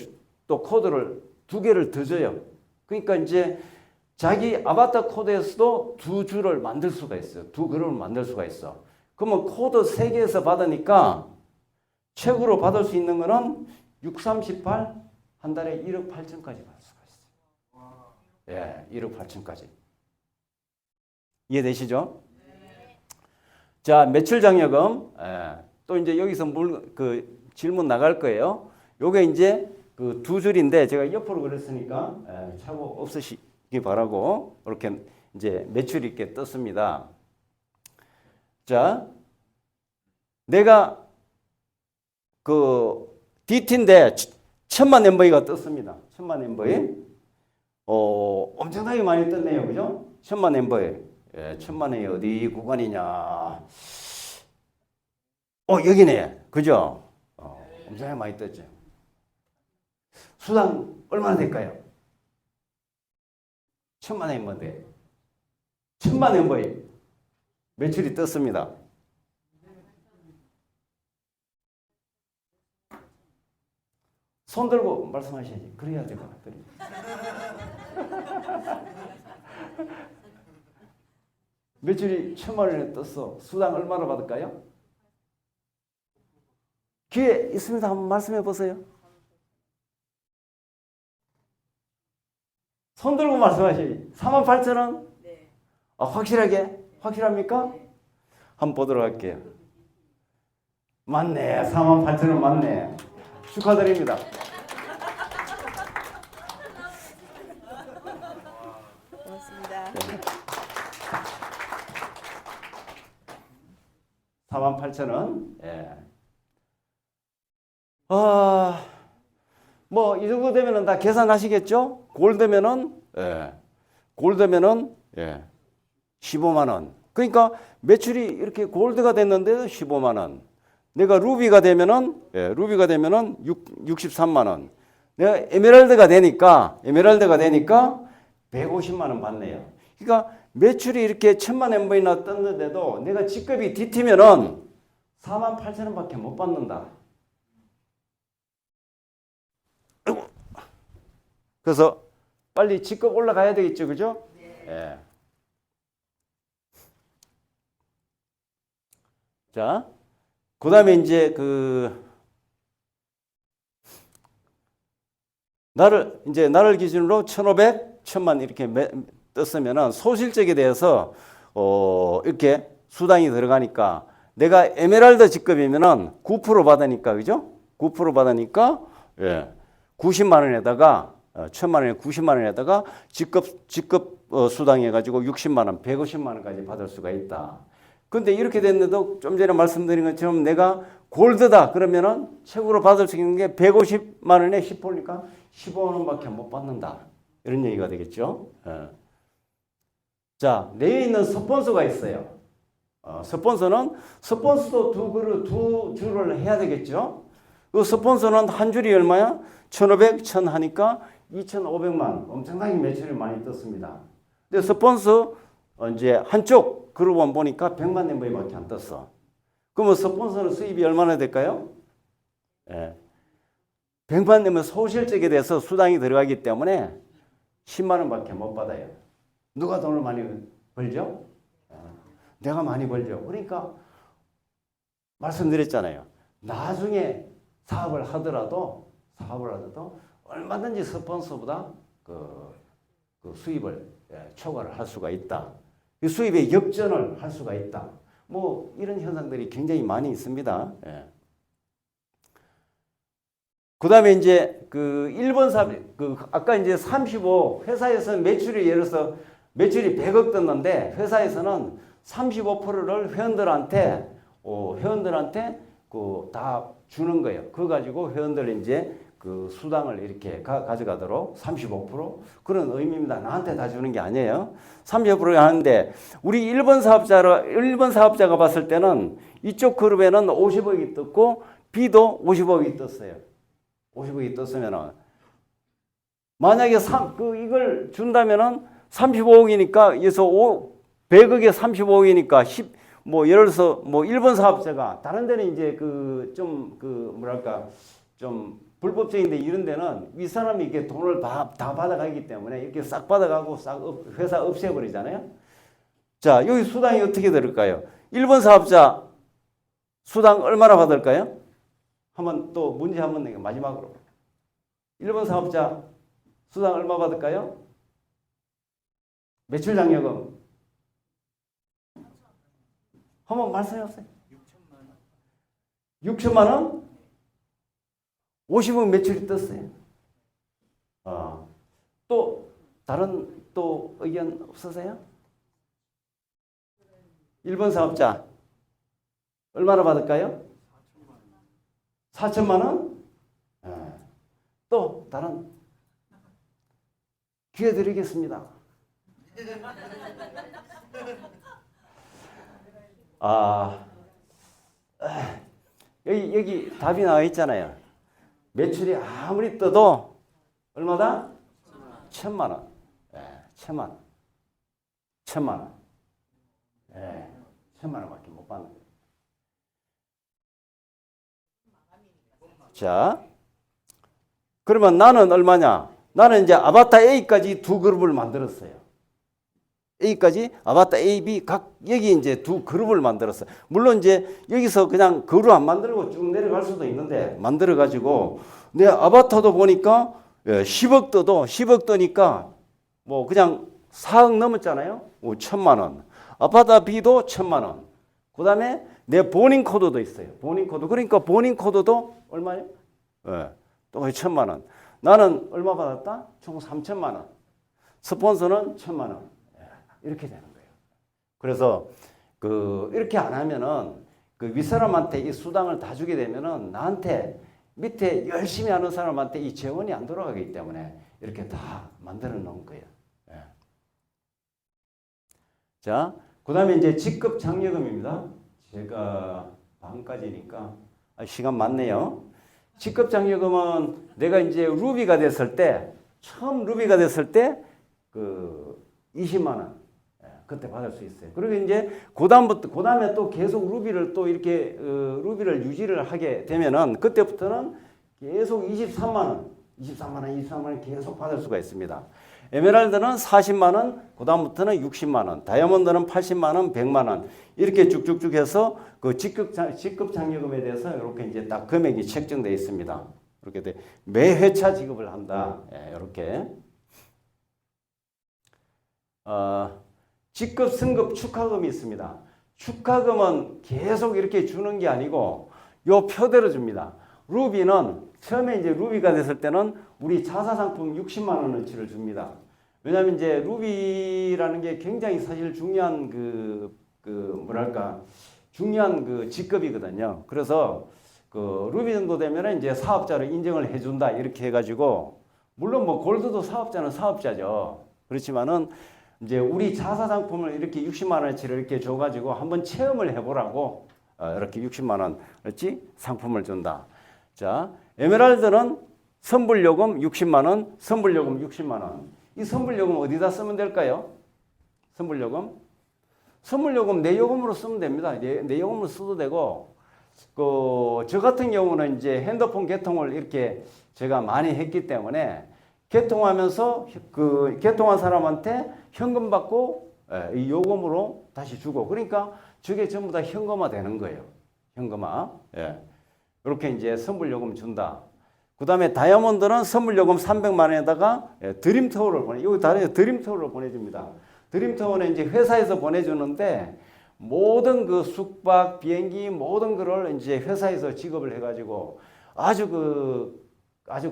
또 코드를 2개를 더 줘요. 그러니까 이제 자기 아바타 코드에서도 2줄을 만들 수가 있어요. 2그룹을 만들 수가 있어. 그러면 코드 3개에서 받으니까 최고로 받을 수 있는 거는 6, 38, 한 달에 1억 8천까지 받을 수가 있어요. 예, 1억 8천까지. 이해되시죠? 네. 자, 매출 장려금. 예, 또 이제 여기서 그 질문 나갈 거예요. 요게 이제 그 2줄인데 제가 옆으로 그렸으니까 착오 없으시기 바라고 이렇게 이제 매출이 이렇게 떴습니다. 자, 내가 그 DT인데 1,000만 멤버가 떴습니다. 1,000만 멤버에 엄청나게 많이 떴네요. 그죠? 1,000만 멤버에. 예, 1,000만이 어디 구간이냐. 여기네. 그죠? 엄청나게 많이 떴죠. 수당 얼마나 될까요? 1,000만 멤버인데 1,000만 멤버에 매출이 떴습니다. 손 들고 말씀하셔야지. 그래야 될 것 같더니. 매출이 1,000만 원에 떴어. 수당 얼마나 받을까요? 기회 있습니다. 한번 말씀해 보세요. 손 들고 말씀하셔야지. 48,000원? 네. 확실하게? 확실합니까? 네. 한번 보도록 할게요. 맞네. 48,000원 맞네. 축하드립니다. 고맙습니다. 네. 48,000원. 예. 뭐 이 정도 되면은 다 계산하시겠죠? 골드면은 골드면은 15만 원. 그러니까 매출이 이렇게 골드가 됐는데도 15만 원. 내가 루비가 되면은 63만 원. 내가 에메랄드가 되니까 150만 원 받네요. 그러니까 매출이 이렇게 1,000만 엠버이나 떴는데도 내가 직급이 DT면은 48,000원밖에 못 받는다. 그래서 빨리 직급 올라가야 되겠죠, 그죠? 네. 예. 자, 그다음에 이제 나를 기준으로 1,500, 1,000만 이렇게 떴으면은 소실적에 대해서 이렇게 수당이 들어가니까 내가 에메랄드 직급이면은 9% 받으니까 그죠? 9% 받으니까 90만 원에다가 1,000만 원에 90만 원에다가 직급 수당해 가지고 60만 원, 150만 원까지 받을 수가 있다. 근데 이렇게 됐는데도 좀 전에 말씀드린 것처럼 내가 골드다 그러면은 최고로 받을 수 있는 게 150만 원에 10%니까 15만 원밖에 못 받는다. 이런 얘기가 되겠죠. 자, 내에 있는 스폰서가 있어요. 스폰서도 두 줄을 해야 되겠죠. 그 스폰서는 한 줄이 얼마야? 1,500, 1,000 하니까 2,500만. 엄청나게 매출이 많이 떴습니다. 근데 스폰서 이제 한쪽 그룹만 보니까 100만 멤버밖에 안 떴어. 그러면 스폰서는 수입이 얼마나 될까요? 100만 멤버 소실적에 대해서 수당이 들어가기 때문에 10만 원밖에 못 받아요. 누가 돈을 많이 벌죠? 내가 많이 벌죠. 그러니까 말씀드렸잖아요. 나중에 사업을 하더라도 얼마든지 스폰서보다 그 수입을 초과를 할 수가 있다. 수입의 역전을 할 수가 있다. 뭐 이런 현상들이 굉장히 많이 있습니다. 그다음에 이제 그 1번 사업, 그 아까 이제 35 회사에서는 매출이 예를 들어서 매출이 100억 떴는데 회사에서는 35%를 회원들한테 그 다 주는 거예요. 그거 가지고 회원들 이제 그 수당을 이렇게 가져가도록 35% 그런 의미입니다. 나한테 다 주는 게 아니에요. 35%가 하는데 우리 1번 사업자가 봤을 때는 이쪽 그룹에는 50억이 떴고 B도 50억이 떴어요. 50억이 떴으면은 만약에 이걸 준다면은 35억이니까 여기서 100억에 35억이니까 뭐 예를 들어서 뭐 1번 사업자가 다른 데는 이제 좀 불법적인데 이런 데는 윗사람이 이렇게 돈을 다 받아가기 때문에 이렇게 싹 받아가고 회사 없애버리잖아요. 자, 여기 수당이 어떻게 들을까요? 1번 사업자 수당 얼마나 받을까요? 한번 또 문제 한번 내가 마지막으로. 1번 사업자 수당 얼마 받을까요? 매출 장려금. 한번 말씀해 보세요. 6천만 원? 50억 매출이 떴어요. 또 다른 또 의견 없으세요? 1번 사업자 얼마나 받을까요? 4천만 원? 또 다른 기회 드리겠습니다. 여기 답이 나와 있잖아요. 매출이 아무리 떠도 얼마다? 1,000만 원. 1,000만 원. 1,000만 원. 1,000만 원밖에 못 받는 거예요. 자, 그러면 나는 얼마냐? 나는 이제 아바타 A까지 두 그룹을 만들었어요. A까지 아바타 A, B 각 여기 이제 두 그룹을 만들었어요. 물론 이제 여기서 그냥 그룹 안 만들고 쭉 내려갈 수도 있는데 만들어 가지고 내 아바타도 보니까 10억 떠도 10억 떠니까 뭐 그냥 4억 넘었잖아요. 1,000만 원. 아바타 B도 1,000만 원. 그다음에 내 본인 코드도 있어요. 본인 코드. 그러니까 본인 코드도 얼마예요? 또 1,000만 원. 나는 얼마 받았다? 총 3,000만 원. 스폰서는 1,000만 원. 이렇게 되는 거예요. 그래서 이렇게 안 하면은 그 윗사람한테 이 수당을 다 주게 되면은 나한테 밑에 열심히 하는 사람한테 이 재원이 안 돌아가기 때문에 이렇게 다 만들어 놓은 거예요. 자, 그 다음에 이제 직급 장려금입니다. 제가 반까지니까 시간 많네요. 직급 장려금은 내가 이제 루비가 됐을 때, 처음 루비가 됐을 때, 20만 원. 그때 받을 수 있어요. 그리고 이제 그 다음에 또 계속 루비를 또 이렇게, 루비를 유지를 하게 되면은, 그때부터는 계속 23만 원 계속 받을 수가 있습니다. 에메랄드는 40만 원, 그 다음부터는 60만 원, 다이아몬드는 80만 원, 100만 원 이렇게 쭉쭉쭉 해서 그 직급 장려금에 대해서 이렇게 이제 딱 금액이 책정되어 있습니다. 이렇게 매 회차 지급을 한다. 이렇게. 직급 승급 축하금이 있습니다. 축하금은 계속 이렇게 주는 게 아니고 요 표대로 줍니다. 루비는 처음에 이제 루비가 됐을 때는 우리 자사 상품 60만 원어치를 줍니다. 왜냐하면 이제 루비라는 게 굉장히 사실 중요한 중요한 그 직급이거든요. 그래서 그 루비 정도 되면은 이제 사업자를 인정을 해준다 이렇게 해가지고 물론 뭐 골드도 사업자는 사업자죠. 그렇지만은 이제 우리 자사 상품을 이렇게 60만 원어치를 이렇게 줘가지고 한번 체험을 해보라고 이렇게 60만 원어치 상품을 준다. 자, 에메랄드는 선불요금 60만 원, 선불요금 60만 원. 이 선불요금 어디다 쓰면 될까요? 선불요금? 선불요금 내 요금으로 쓰면 됩니다. 내 요금으로 써도 되고, 저 같은 경우는 이제 핸드폰 개통을 이렇게 제가 많이 했기 때문에 개통하면서 개통한 사람한테 현금 받고 이 요금으로 다시 주고 그러니까 저게 전부 다 현금화 되는 거예요. 현금화. 이렇게 이제 선불요금 준다. 그 다음에 다이아몬드는 선물 요금 300만 원에다가 드림타워를 여기 다른 드림타워를 보내줍니다. 드림타워는 이제 회사에서 보내주는데 모든 그 숙박, 비행기 모든 거를 이제 회사에서 지급을 해가지고 아주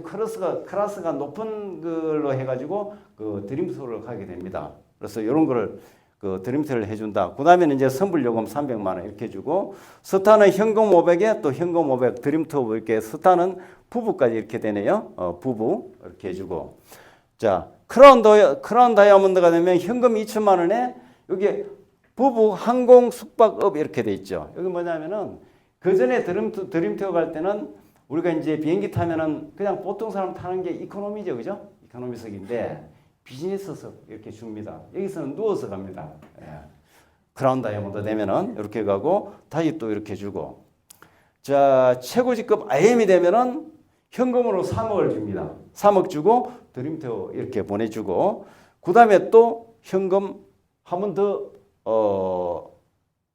클래스가 높은 걸로 해가지고 그 드림타워를 가게 됩니다. 그래서 이런 거를 그 드림타워를 해준다. 그 다음에는 이제 선불 요금 300만 원 이렇게 주고 스타는 현금 500에 또 현금 500 드림타워 이렇게 스타는 부부까지 이렇게 되네요. 부부 이렇게 해주고 자 크라운 다이아몬드가 되면 현금 2천만 원에 여기 부부 항공 숙박업 이렇게 돼 있죠. 여기 뭐냐면은 그 전에 드림타워 갈 때는 우리가 이제 비행기 타면은 그냥 보통 사람 타는 게 이코노미죠, 그죠? 이코노미석인데 비즈니스석 이렇게 줍니다. 여기서는 누워서 갑니다. 예. 크라운 다이아몬드 되면은 이렇게 가고 다시 또 이렇게 주고 자 최고직급 IM이 되면은 현금으로 3억을 줍니다. 3억 주고 드림타워 이렇게 보내주고 그 다음에 또 현금 한 번 더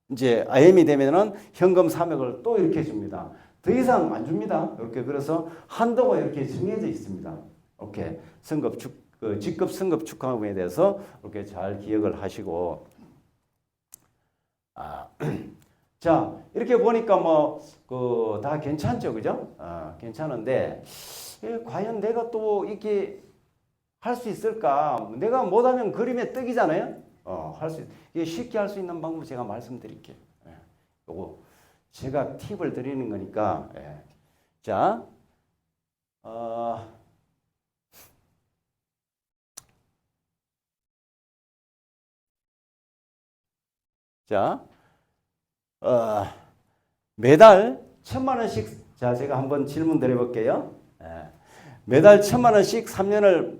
이제 IM이 되면은 현금 3억을 또 이렇게 줍니다. 더 이상 안 줍니다. 이렇게 그래서 한도가 이렇게 정해져 있습니다. 이렇게 직급 승급 축하금에 대해서 이렇게 잘 기억을 하시고 자 이렇게 보니까 뭐 그 다 괜찮죠, 그죠? 괜찮은데 과연 내가 또 이렇게 할 수 있을까? 내가 못하면 그림에 떡이잖아요. 이게 쉽게 할 수 있는 방법 제가 말씀드릴게요. 요거 제가 팁을 드리는 거니까. 자, 매달 1,000만 원씩 자 제가 한번 질문 드려볼게요. 매달 1,000만 원씩 3년을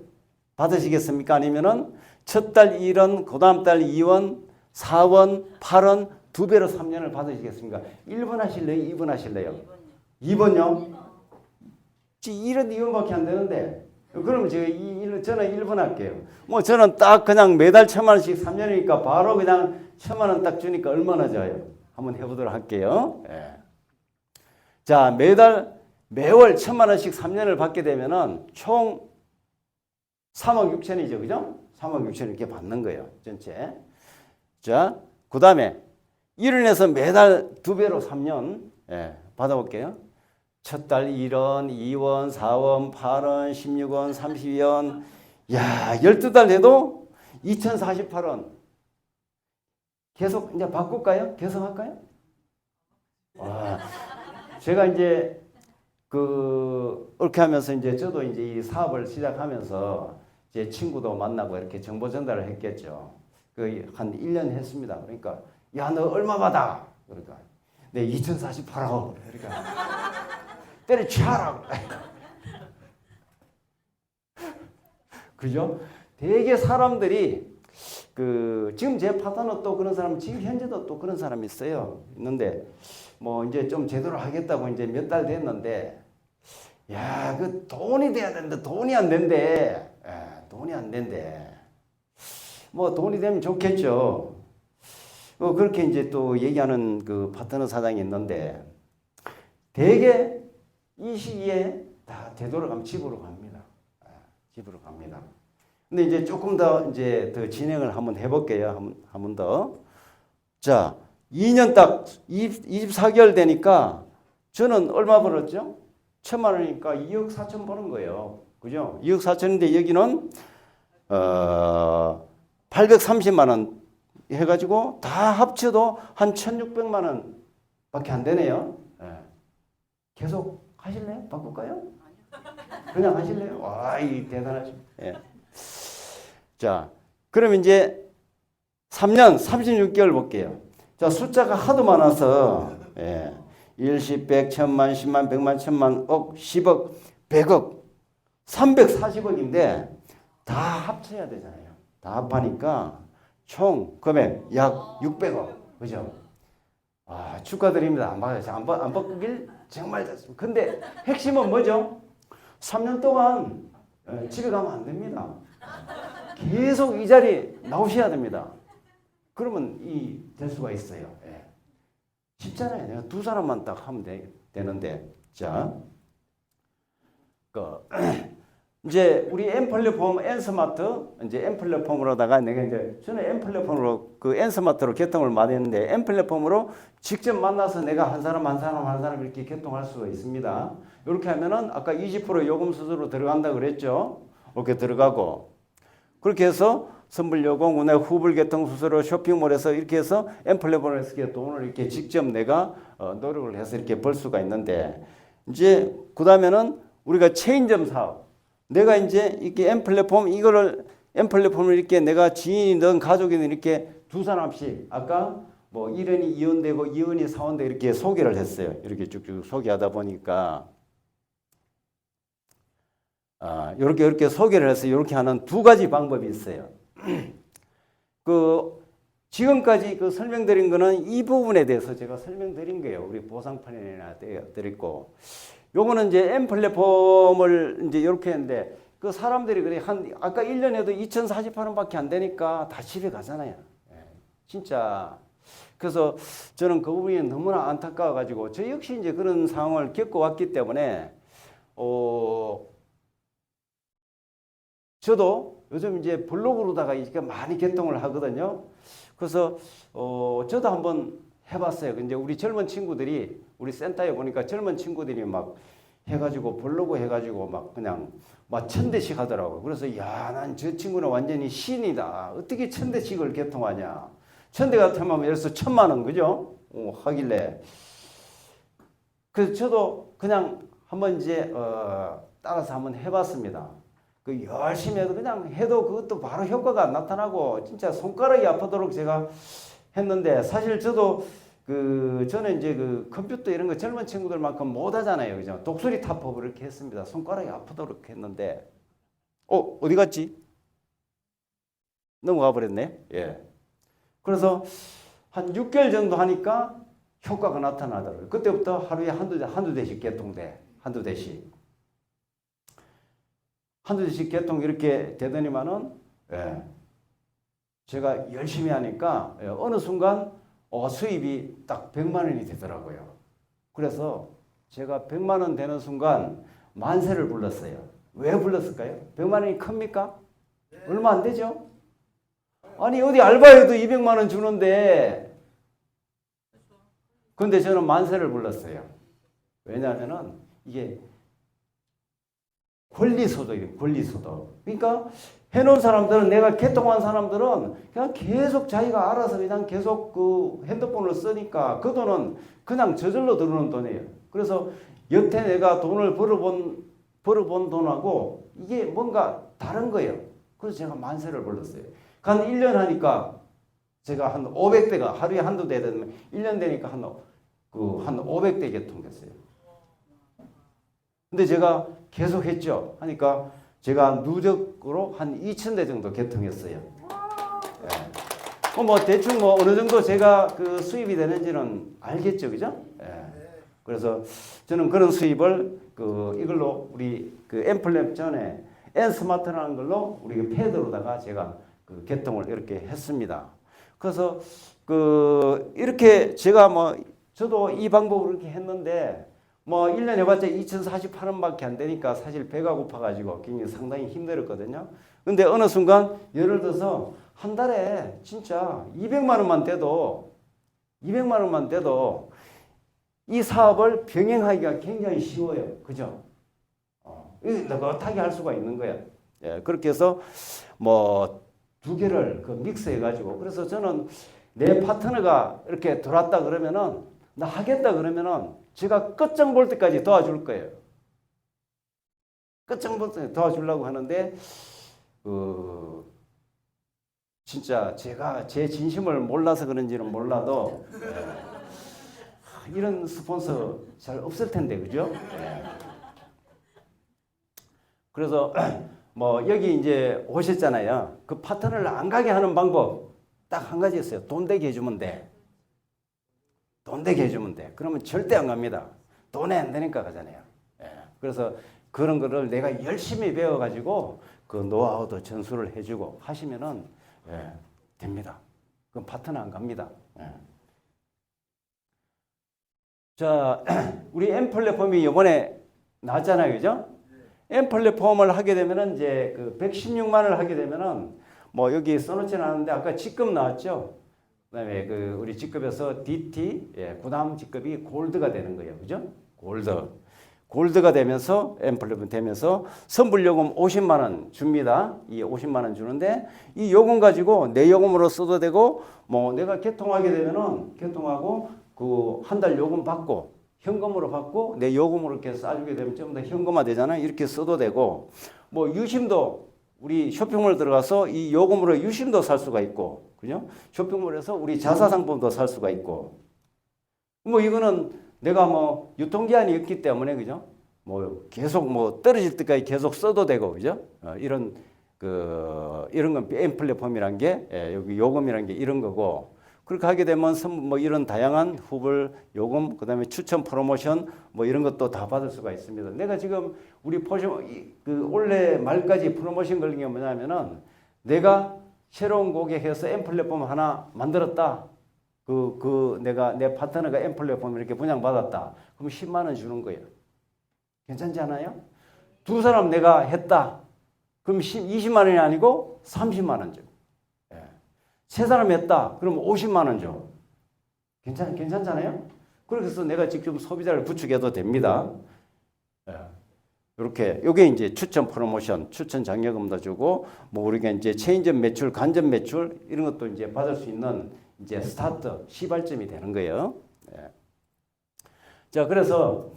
받으시겠습니까? 아니면은 첫 달 1원, 그 다음 달 2원, 4원, 8원 두 배로 3년을 받으시겠습니까? 1번 하실래요? 2번 하실래요? 2번요? 1원, 2원밖에 안 되는데 그럼 저는 1번 할게요. 뭐 저는 딱 그냥 매달 1,000만 원씩 3년이니까 바로 그냥 1,000만 원 딱 주니까 얼마나 좋아요? 한번 해보도록 할게요. 자 매월 1,000만 원씩 3년을 받게 되면은 총 3억 6천이죠, 그죠? 3억 6천 이렇게 받는 거예요, 전체. 자, 그 다음에 1원에서 매달 두 배로 3년 받아볼게요. 첫 달 1원, 2원, 4원, 8원, 16원, 32원. 야, 12달 돼도 2,048원. 계속 이제 바꿀까요? 계속 할까요? 와, 제가 이제 그렇게 하면서 이제 저도 이제 이 사업을 시작하면서 제 친구도 만나고 이렇게 정보 전달을 했겠죠. 한 1년 했습니다. 그러니까 야, 너 얼마 받아? 그러니까 네, 2,048원. 그러니까 때려치라. 그죠? 되게 사람들이 지금 제 파트너 또 그런 사람 지금 현재도 또 그런 사람이 있어요. 있는데 뭐 이제 좀 제대로 하겠다고 이제 몇 달 됐는데 야, 그 돈이 돼야 되는데 돈이 안 된대. 돈이 안 된대. 뭐 돈이 되면 좋겠죠. 그렇게 이제 또 얘기하는 그 파트너 사장이 있는데 대개 이 시기에 다 되돌아가면 집으로 갑니다. 집으로 갑니다. 근데 이제 조금 더 이제 더 진행을 한번 해볼게요. 한 번 더. 자, 2년 딱 24개월 되니까 저는 얼마 벌었죠? 1,000만 원이니까 2억 4천 버는 거예요. 그죠? 2억 4천인데 여기는 830만 원 해가지고 다 합쳐도 한 1,600만 원 밖에 안 되네요. 계속 하실래요? 바꿀까요? 그냥 하실래요? 와, 이 대단하죠. 자, 그럼 이제 3년 36개월 볼게요. 자, 숫자가 하도 많아서 1, 10, 100, 1000만, 10만, 100만, 1000만, 억, 10억, 100억, 340억인데 다 합쳐야 되잖아요. 다 합하니까 총 금액 약 600억. 그죠? 축하드립니다. 안 바꾸길 정말 좋습니다. 근데 핵심은 뭐죠? 3년 동안 집에 가면 안 됩니다. 계속 이 자리에 나오셔야 됩니다. 그러면 될 수가 있어요. 쉽잖아요. 내가 두 사람만 딱 하면 되는데. 자, 그 이제 우리 M 플랫폼 N 스마트 이제 M 플랫폼으로다가 내가 이제 저는 M 플랫폼으로 그 N 스마트로 개통을 많이 했는데 M 플랫폼으로 직접 만나서 내가 한 사람 이렇게 개통할 수가 있습니다. 이렇게 하면은 아까 20% 요금 수수료 들어간다 그랬죠. 이렇게 들어가고 그렇게 해서 선불 요금, 운행 후불 개통 수수료, 쇼핑몰에서 이렇게 해서 M 플랫폼에서 이렇게 돈을 이렇게 직접 내가 노력을 해서 이렇게 벌 수가 있는데 이제 그다음에는 우리가 체인점 사업. 내가 이제 이렇게 M 플랫폼을 이렇게 내가 지인이든 가족이든 이렇게 두 사람씩 아까 뭐 1원이 이원되고 2원이 사원되고 이렇게 소개를 했어요. 이렇게 쭉쭉 소개하다 보니까 이렇게 소개를 해서 이렇게 하는 두 가지 방법이 있어요. 그 지금까지 그 설명드린 거는 이 부분에 대해서 제가 설명드린 거예요. 우리 보상편이나 드렸고. 요거는 이제 M 플랫폼을 이제 이렇게 했는데 그 사람들이 그래 아까 1년에도 2,048원밖에 안 되니까 다 집에 가잖아요. 진짜. 그래서 저는 그 부분이 너무나 안타까워 가지고 저 역시 이제 그런 상황을 겪어왔기 때문에 저도 요즘 이제 블로그로다가 이렇게 많이 개통을 하거든요. 그래서 저도 한번 해봤어요. 근데 우리 젊은 친구들이 우리 센터에 보니까 젊은 친구들이 막 해가지고 블로그 해가지고 막 그냥 막 1,000대씩 하더라고요. 그래서 야, 난 저 친구는 완전히 신이다. 어떻게 1,000대씩을 개통하냐. 1,000대 같으면 예를 들어서 1,000만 원 그죠? 하길래 그래서 저도 그냥 한번 이제 따라서 한번 해봤습니다. 그 열심히 해도 그냥 해도 그것도 바로 효과가 나타나고 진짜 손가락이 아프도록 제가 했는데 사실 저도 저는 이제 그 컴퓨터 이런 거 젊은 친구들만큼 못 하잖아요. 그죠? 독수리 타법을 이렇게 했습니다. 손가락이 아프도록 했는데 어디 갔지? 넘어가 버렸네. 예. 그래서 한 6개월 정도 하니까 효과가 나타나더라고요. 그때부터 하루에 한두 대씩 개통돼. 한두 대씩 개통 이렇게 되더니만은 예. 제가 열심히 하니까 어느 순간 수입이 딱 100만 원이 되더라고요. 그래서 제가 100만 원 되는 순간 만세를 불렀어요. 왜 불렀을까요? 100만 원이 큽니까? 얼마 안 되죠? 아니 어디 알바해도 200만 원 주는데 근데 저는 만세를 불렀어요. 왜냐하면은 이게 권리소득이에요. 권리소득. 그러니까 해놓은 사람들은 내가 개통한 사람들은 그냥 계속 자기가 알아서 그냥 계속 그 핸드폰을 쓰니까 그 돈은 그냥 저절로 들어오는 돈이에요. 그래서 여태 내가 돈을 벌어본 돈하고 이게 뭔가 다른 거예요. 그래서 제가 만세를 불렀어요. 한 1년 하니까 제가 한 500대가 하루에 한두 대 되면 1년 되니까 한 500대 개통됐어요. 근데 제가 계속 했죠. 하니까 제가 누적으로 한 2,000대 정도 개통했어요. 예. 뭐 대충 뭐 어느 정도 제가 그 수입이 되는지는 알겠죠, 그죠? 예. 그래서 저는 그런 수입을 이걸로 우리 M 플랫 전에 N 스마트라는 걸로 우리 패드로다가 제가 개통을 이렇게 했습니다. 그래서 이렇게 제가 저도 이 방법으로 이렇게 했는데 1년 해봤자 2,048원밖에 안 되니까 사실 배가 고파가지고 굉장히 상당히 힘들었거든요. 근데 어느 순간 예를 들어서 한 달에 진짜 200만 원만 돼도 이 사업을 병행하기가 굉장히 쉬워요. 그죠? 느긋하게 할 수가 있는 거예요. 예, 그렇게 해서 두 개를 믹스해가지고 그래서 저는 내 파트너가 이렇게 들어왔다 그러면은 나 하겠다 그러면은 제가 끝장 볼 때까지 도와줄 거예요. 끝장 볼 때까지 도와주려고 하는데 진짜 제가 제 진심을 몰라서 그런지는 몰라도 이런 스폰서 잘 없을 텐데 그죠? 그래서 여기 이제 오셨잖아요. 그 파트너를 안 가게 하는 방법 딱 한 가지 있어요. 돈 되게 해주면 돼. 돈 되게 해주면 돼. 그러면 절대 안 갑니다. 돈이 안 되니까 가잖아요. 그래서 그런 거를 내가 열심히 배워가지고 그 노하우도 전수를 해주고 하시면은 됩니다. 그럼 파트너 안 갑니다. 자, 우리 M 플랫폼이 이번에 나왔잖아요, 그죠? M 플랫폼을 하게 되면은 이제 그 116만을 하게 되면은 뭐 여기 써놓지는 않았는데 아까 직급 나왔죠. 그다음에 그 우리 직급에서 DT, 그다음 직급이 골드가 되는 거예요, 그죠? 골드가 되면서 M 플랫폼 되면서 선불 요금 50만 원 줍니다. 이 50만 원 주는데 이 요금 가지고 내 요금으로 써도 되고 뭐 내가 개통하게 되면은 개통하고 그 한 달 요금 받고 현금으로 받고 내 요금으로 이렇게 싸주게 되면 좀 더 현금화 되잖아요. 이렇게 써도 되고 뭐 유심도 우리 쇼핑몰 들어가서 이 요금으로 유심도 살 수가 있고 그죠? 쇼핑몰에서 우리 자사상품도 살 수가 있고 뭐 이거는 내가 뭐 유통기한이 있기 때문에 그죠? 뭐 계속 뭐 떨어질 때까지 계속 써도 되고 그죠? 이런 건 M 플랫폼이란 게 여기 요금이란 게 이런 거고 그렇게 하게 되면 뭐 이런 다양한 후불 요금 그다음에 추천 프로모션 뭐 이런 것도 다 받을 수가 있습니다. 내가 지금 우리 올해 말까지 프로모션 걸린 게 뭐냐면은 내가 새로운 고객해서 M 플랫폼 하나 만들었다. 내가 내 파트너가 M 플랫폼 이렇게 분양받았다. 그럼 10만 원 주는 거예요. 괜찮지 않아요? 두 사람 내가 했다. 그럼 20만 원이 아니고 30만 원 줘. 세 사람 했다. 그럼 50만 원 줘. 괜찮잖아요? 그래서 내가 직접 소비자를 부추겨도 됩니다. 이렇게 요게 이제 추천 프로모션, 추천 장려금도 주고 뭐 우리가 이제 체인점 매출, 간접 매출 이런 것도 이제 받을 수 있는 이제 스타트 시발점이 되는 거예요. 자, 그래서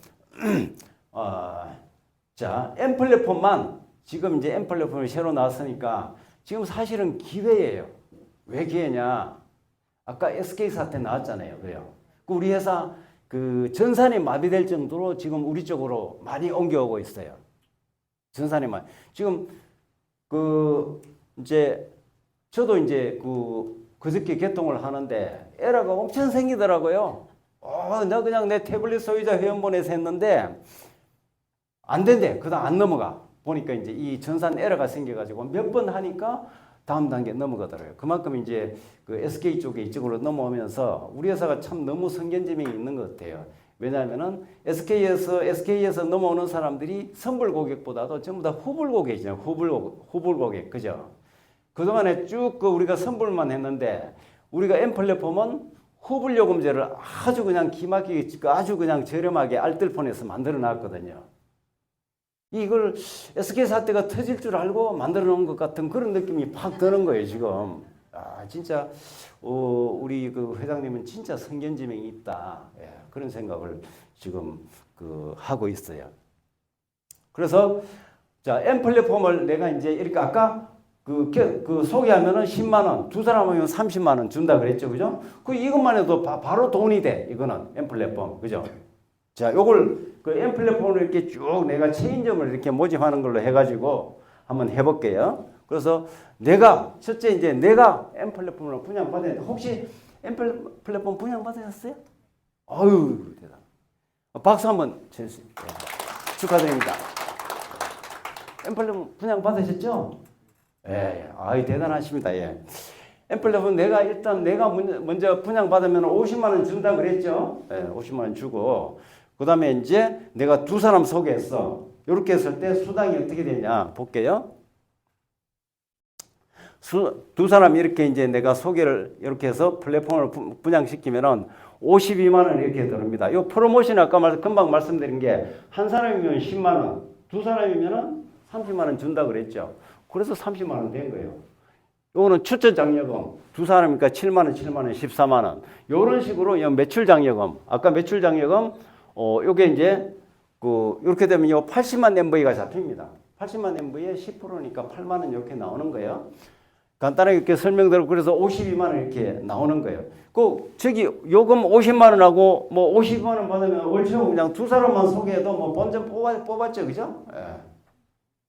자, M 플랫폼만 지금 이제 M 플랫폼이 새로 나왔으니까 지금 사실은 기회예요. 왜 기회냐? 아까 SK 사태 나왔잖아요. 그래요. 우리 회사 그 전산이 마비될 정도로 지금 우리 쪽으로 많이 옮겨오고 있어요. 전산이 지금 이제 저도 이제 그저께 개통을 하는데 에러가 엄청 생기더라고요. 나 그냥 내 태블릿 소유자 회원번에서 했는데 안 된대. 그다음 안 넘어가. 보니까 이제 이 전산 에러가 생겨가지고 몇 번 하니까 다음 단계 넘어가더라고요. 그만큼 이제 그 SK 쪽에 이쪽으로 넘어오면서 우리 회사가 참 너무 성견지명이 있는 것 같아요. 왜냐하면은 SK에서 넘어오는 사람들이 선불 고객보다도 전부 다 후불 고객이잖아요. 후불 고객. 그죠? 그동안에 쭉 우리가 선불만 했는데 우리가 M 플랫폼은 후불 요금제를 아주 그냥 기막히게 아주 그냥 저렴하게 알뜰폰에서 만들어 놨거든요. 이걸 SK 사태가 터질 줄 알고 만들어 놓은 것 같은 그런 느낌이 팍 드는 거예요, 지금. 진짜, 우리 그 회장님은 진짜 성견지명이 있다. 그런 생각을 지금 하고 있어요. 그래서, 자, M 플랫폼을 내가 이제 이렇게 아까 소개하면은 10만원, 두 사람 하면 30만원 준다 그랬죠, 그죠? 이것만 해도 바로 돈이 돼, 이거는 M 플랫폼, 그죠? 자, 요걸 M 플랫폼을 이렇게 쭉 내가 체인점을 이렇게 모집하는 걸로 해가지고 한번 해볼게요. 그래서 첫째 이제 내가 M 플랫폼으로 분양받았는데 혹시 M 플랫폼 분양받으셨어요? 아유, 대단. 박수 한번 주세요. 축하드립니다. M 플랫폼 분양받으셨죠? 아유, 대단하십니다. M 플랫폼 내가 먼저 분양받으면 50만 원 준다 그랬죠? 50만 원 주고 그 다음에 이제 내가 두 사람 소개했어. 이렇게 했을 때 수당이 어떻게 되냐 볼게요. 두 사람 이렇게 이제 내가 소개를 이렇게 해서 플랫폼을 분양시키면은 52만 원 이렇게 들어옵니다. 이 프로모션 아까 금방 말씀드린 게 한 사람이면 10만 원, 두 사람이면은 30만 원 준다 그랬죠. 그래서 30만 원 된 거예요. 요거는 추천 장려금 두 사람이니까 7만 원, 7만 원, 14만 원. 요런 식으로 매출 장려금 아까 매출 장려금 요게 이제 이렇게 되면 요 80만 MV가 잡힙니다. 80만 MV에 10%니까 8만 원 이렇게 나오는 거예요. 간단하게 이렇게 설명드리고 그래서 52만 원 이렇게 나오는 거예요. 저기 요금 50만 원하고 뭐 50만 원 받으면 월초 그냥 두 사람만 소개해도 뭐 본전 뽑았죠, 그죠?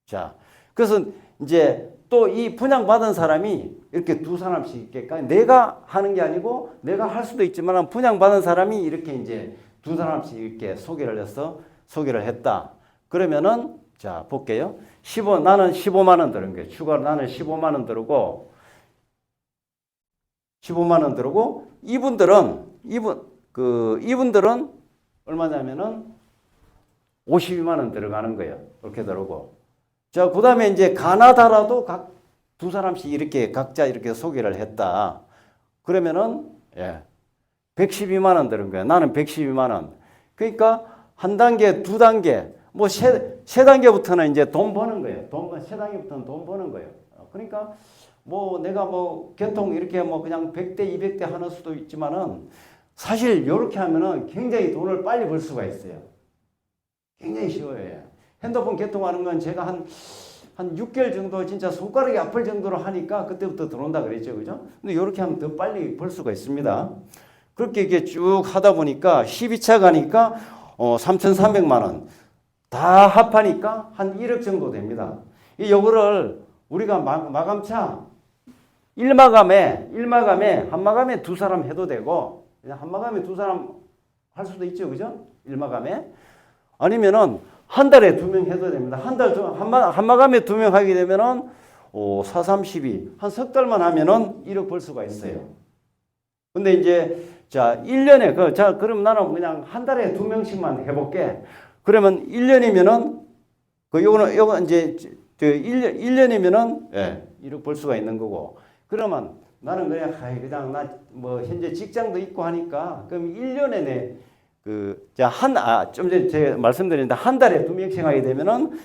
자, 그래서 이제 또 이 분양받은 사람이 이렇게 두 사람씩 이렇게 내가 하는 게 아니고 내가 할 수도 있지만 분양받은 사람이 이렇게 이제 두 사람씩 이렇게 소개를 했다. 그러면은 자 볼게요. 나는 15만 원 들은 거예요. 추가로 나는 15만 원 들고 15만 원 들고 이분들은 얼마냐면은 52만 원 들어가는 거예요. 이렇게 들고 자, 그 다음에 이제 가나다라도 각 두 사람씩 이렇게 각자 이렇게 소개를 했다. 그러면은, 112만 원 드는 거야. 나는 112만 원. 그러니까 한 단계, 두 단계, 뭐 세 단계부터는 이제 돈 버는 거예요. 세 단계부터는 돈 버는 거예요. 그러니까 뭐 내가 뭐 개통 이렇게 뭐 그냥 100대, 200대 하는 수도 있지만은 사실 이렇게 하면은 굉장히 돈을 빨리 벌 수가 있어요. 굉장히 쉬워요. 핸드폰 개통하는 건 제가 한 6개월 정도 진짜 손가락이 아플 정도로 하니까 그때부터 들어온다 그랬죠. 그죠? 근데 이렇게 하면 더 빨리 벌 수가 있습니다. 그렇게 이게 쭉 하다 보니까 12차 가니까 3,300만 원. 다 합하니까 한 1억 정도 됩니다. 요거를 우리가 마감차 1마감에 한 마감에 두 사람 해도 되고 그냥 한 마감에 두 사람 할 수도 있죠. 그죠? 1마감에. 아니면은 한 달에 2명 해도 됩니다. 한 마감에 2명 하게 되면은 4, 3, 12. 한 석 달만 하면은 1억 벌 수가 있어요. 근데 이제 자, 1년에 그럼 나는 그냥 한 달에 2명씩만 해볼게. 그러면 1년이면은 요거 이제 1년이면은 1억 벌 수가 있는 거고. 그러면 나는 그냥 나 뭐 현재 직장도 있고 하니까 그럼 1년에 좀 전에 제가 말씀드렸는데 한 달에 2명씩 하게 되면은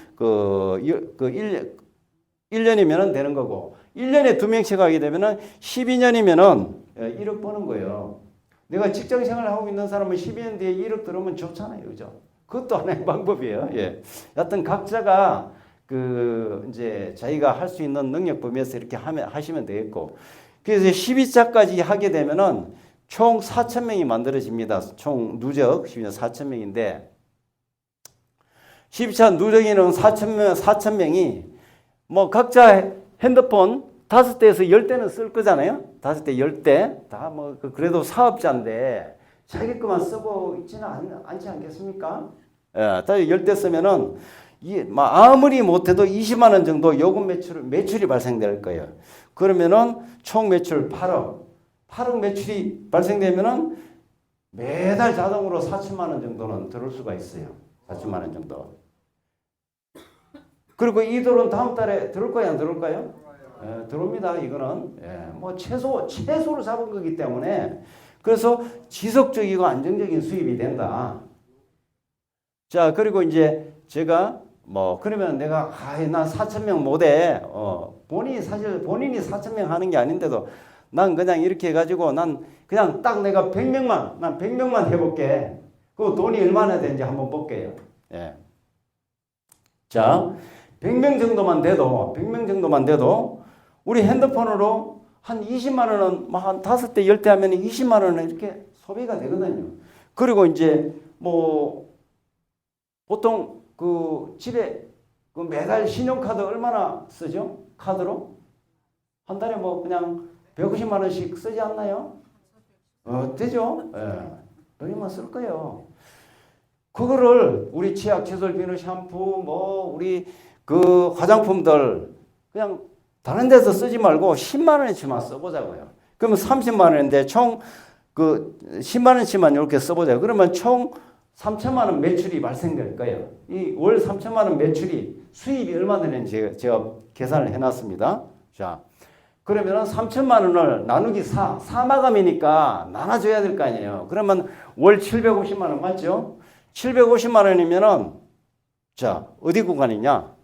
1년이면은 되는 거고 1년에 2명씩 하게 되면은 12년이면은 1억 버는 거예요. 내가 직장 생활을 하고 있는 사람은 12년 뒤에 1억 들어오면 좋잖아요. 그죠? 그것도 하나의 방법이에요. 여하튼 각자가 이제 자기가 할 수 있는 능력 범위에서 이렇게 하시면 되겠고. 그래서 12차까지 하게 되면은 총 4,000명이 만들어집니다. 총 누적 4,000명인데 12차 누적인은 4,000명이 뭐 각자 핸드폰 5대에서 10대는 쓸 거잖아요. 5대, 10대. 다 뭐 그래도 사업자인데 자기 것만 쓰고 있지는 않지 않겠습니까? 다 10대 쓰면은 아무리 못해도 20만 원 정도 요금 매출이 발생될 거예요. 그러면은 총 매출 8억 매출이 발생되면은 매달 자동으로 4천만 원 정도는 들어올 수가 있어요. 4천만 원 정도. 그리고 이 돈은 다음 달에 들어올까요? 안 들어올까요? 들어옵니다. 이거는 뭐 최소로 잡은 거기 때문에 그래서 지속적이고 안정적인 수입이 된다. 자, 그리고 이제 제가 그러면 내가 난 4,000명 못해. 본인이 4,000명 하는 게 아닌데도 난 그냥 이렇게 해가지고 난 그냥 딱 내가 100명만 해볼게. 그 돈이 얼마나 되는지 한번 볼게요. 자, 100명 정도만 돼도 우리 핸드폰으로 한 20만 원은 한 5대, 10대 하면 20만 원은 이렇게 소비가 되거든요. 그리고 이제 보통 집에 매달 신용카드 얼마나 쓰죠? 카드로? 한 달에 그냥 150만 원씩 쓰지 않나요? 되죠? 여기만 쓸 거예요. 그거를 우리 치약, 칫솔, 비누, 샴푸, 우리 화장품들 그냥 다른 데서 쓰지 말고 10만 원어치만 써보자고요. 그러면 30만 원인데 총 10만 원치만 이렇게 써보자고요. 그러면 총 3천만 원 매출이 발생될 거예요. 이 월 3천만 원 매출이 수입이 얼마 되는지 제가 계산을 해놨습니다. 자, 그러면은 3천만 원을 나누기 4마감이니까 나눠줘야 될 거 아니에요. 그러면 월 750만 원 맞죠? 750만 원이면은 자, 어디 구간이냐?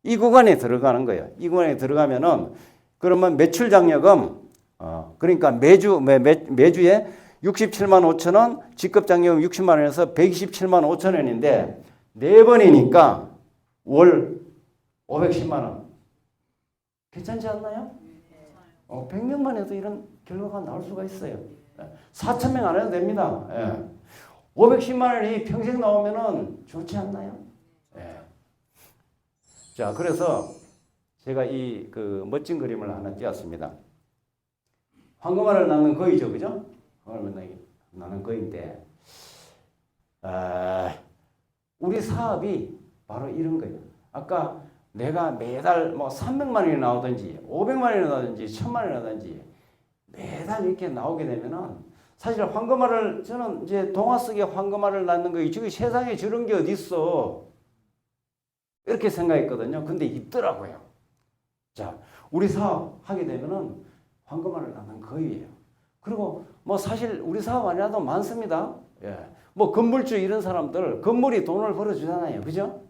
이 구간에 들어가는 거예요. 이 구간에 들어가면은 그러면 매출 장려금 그러니까 매주에 67만 5천 원, 직급 장려금 60만 원에서 127만 5천 원인데 4번이니까 월 510만 원. 괜찮지 않나요? 100명만 해도 이런 결과가 나올 수가 있어요. 4,000명 안 해도 됩니다. 510만 원이 평생 나오면은 좋지 않나요? 자, 그래서 제가 이 멋진 그림을 하나 띄었습니다. 황금알을 낳는 거이죠, 그죠? 황금알을 낳는 거인데, 우리 사업이 바로 이런 거예요. 아까 내가 매달 300만 원이 나오든지 500만 원이 나오든지 1000만 원이 나오든지 매달 이렇게 나오게 되면은 사실 황금알을 저는 이제 동화 속의 황금알을 낳는 거 지금 세상에 저런 게 어디 있어? 이렇게 생각했거든요. 근데 있더라고요. 자, 우리 사업 하게 되면은 황금알을 낳는 거예요. 그리고 뭐 사실 우리 사업 아니라도 많습니다. 예. 뭐 건물주 이런 사람들 건물이 돈을 벌어주잖아요. 그죠?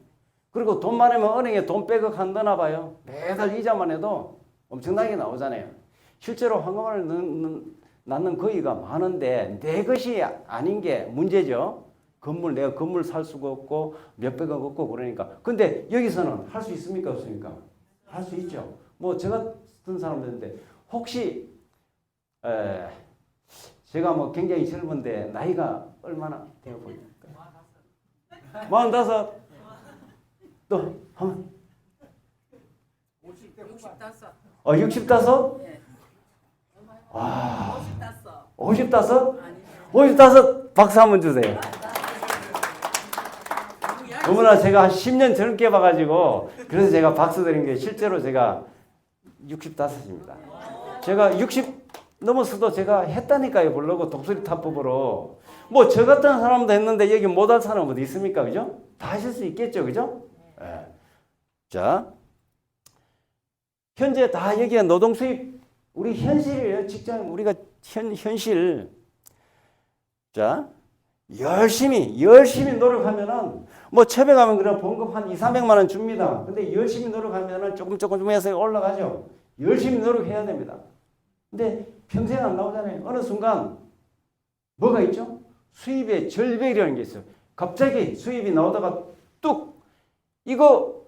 그리고 돈 많으면 은행에 돈 백억 한다나 봐요. 매달 이자만 해도 엄청나게 나오잖아요. 실제로 황금알을 낳는 거위가 많은데 내 것이 아닌 게 문제죠. 내가 건물 살 수가 없고 몇백억 없고 그러니까. 근데 여기서는 할 수 있습니까? 없습니까? 할 수 있죠. 뭐 저 같은 사람들인데 혹시 제가 뭐 굉장히 젊은데 나이가 얼마나 되어 보입니까? 45. 또 한번 65. 65? 예. 와. 55. 55? 아니. 55 박수 한번 주세요. 너무나 제가 한 10년 젊게 봐가지고 그래서 제가 박수 드린 게 실제로 제가 65입니다. 제가 60 넘었어도 제가 했다니까요. 보려고 독수리 타법으로. 뭐 저 같은 사람도 했는데 여기 못할 사람 어디 있습니까? 그죠? 다 하실 수 있겠죠. 그죠? 네. 자, 현재 다 여기에 노동 수입 우리 현실이에요. 직장 우리가 현실. 자, 열심히 노력하면은 뭐 처음에 가면 그냥 봉급 한 2, 300만 원 줍니다. 근데 열심히 노력하면은 조금 해서 올라가죠. 열심히 노력해야 됩니다. 근데 평생 안 나오잖아요. 어느 순간 뭐가 있죠? 수입의 절벽이라는 게 있어요. 갑자기 수입이 나오다가 뚝 이거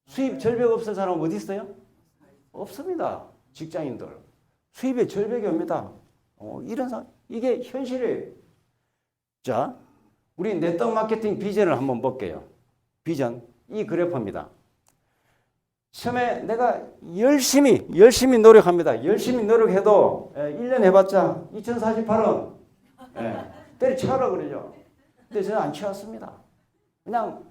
수입 절벽 없을 사람 어디 있어요? 없습니다. 직장인들 수입의 절벽이 옵니다. 이런 상황 이게 현실이에요. 자, 우리 네트워크 마케팅 비전을 한번 볼게요. 비전 이 그래프입니다. 처음에 내가 열심히 노력합니다. 열심히 노력해도 1년 해봤자 2048원 때려치우라 그러죠. 근데 저는 안 치웠습니다. 그냥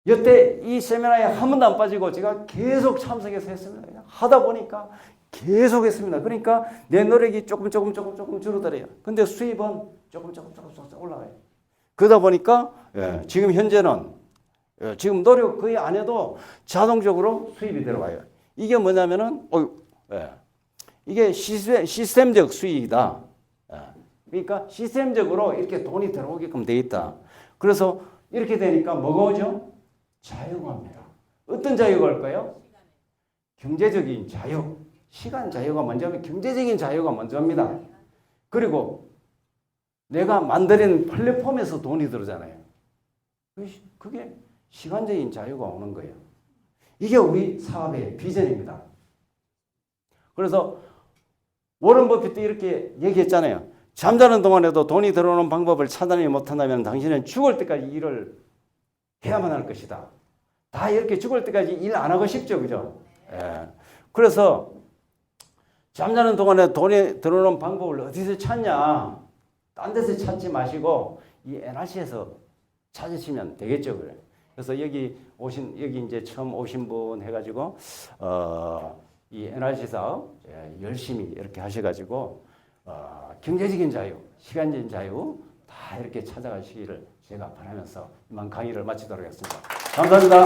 여태 이 세미나에 한 번도 안 빠지고 제가 계속 참석해서 했습니다. 그냥 하다 보니까 계속 했습니다. 그러니까 내 노력이 조금 줄어들어요. 근데 수입은 조금 올라가요. 그러다 보니까 지금 현재는 지금 노력 거의 안 해도 자동적으로 수입이 들어와요. 이게 뭐냐면은 이게 시스템적 수익이다. 그러니까 시스템적으로 이렇게 돈이 들어오게끔 돼 있다. 그래서 이렇게 되니까 뭐가 오죠? 자유가 옵니다. 어떤 자유가 올까요? 경제적인 자유. 시간 자유가 먼저 오면 경제적인 자유가 먼저 옵니다. 그리고 내가 만드는 플랫폼에서 돈이 들어오잖아요. 그게 시간적인 자유가 오는 거예요. 이게 우리 사업의 비전입니다. 그래서 워런 버핏도 이렇게 얘기했잖아요. 잠자는 동안에도 돈이 들어오는 방법을 찾아내지 못한다면 당신은 죽을 때까지 일을 해야만 할 것이다. 다 이렇게 죽을 때까지 일 안 하고 싶죠. 그죠? 예. 그래서 잠자는 동안에 돈이 들어오는 방법을 어디서 찾냐? 딴 데서 찾지 마시고 이 NRC에서 찾으시면 되겠죠. 그래. 그래서 여기 이제 처음 오신 분 해가지고 이 NRC 사업 열심히 이렇게 하셔가지고 경제적인 자유, 시간적인 자유 다 이렇게 찾아가시기를 제가 바라면서 이만 강의를 마치도록 하겠습니다. 감사합니다.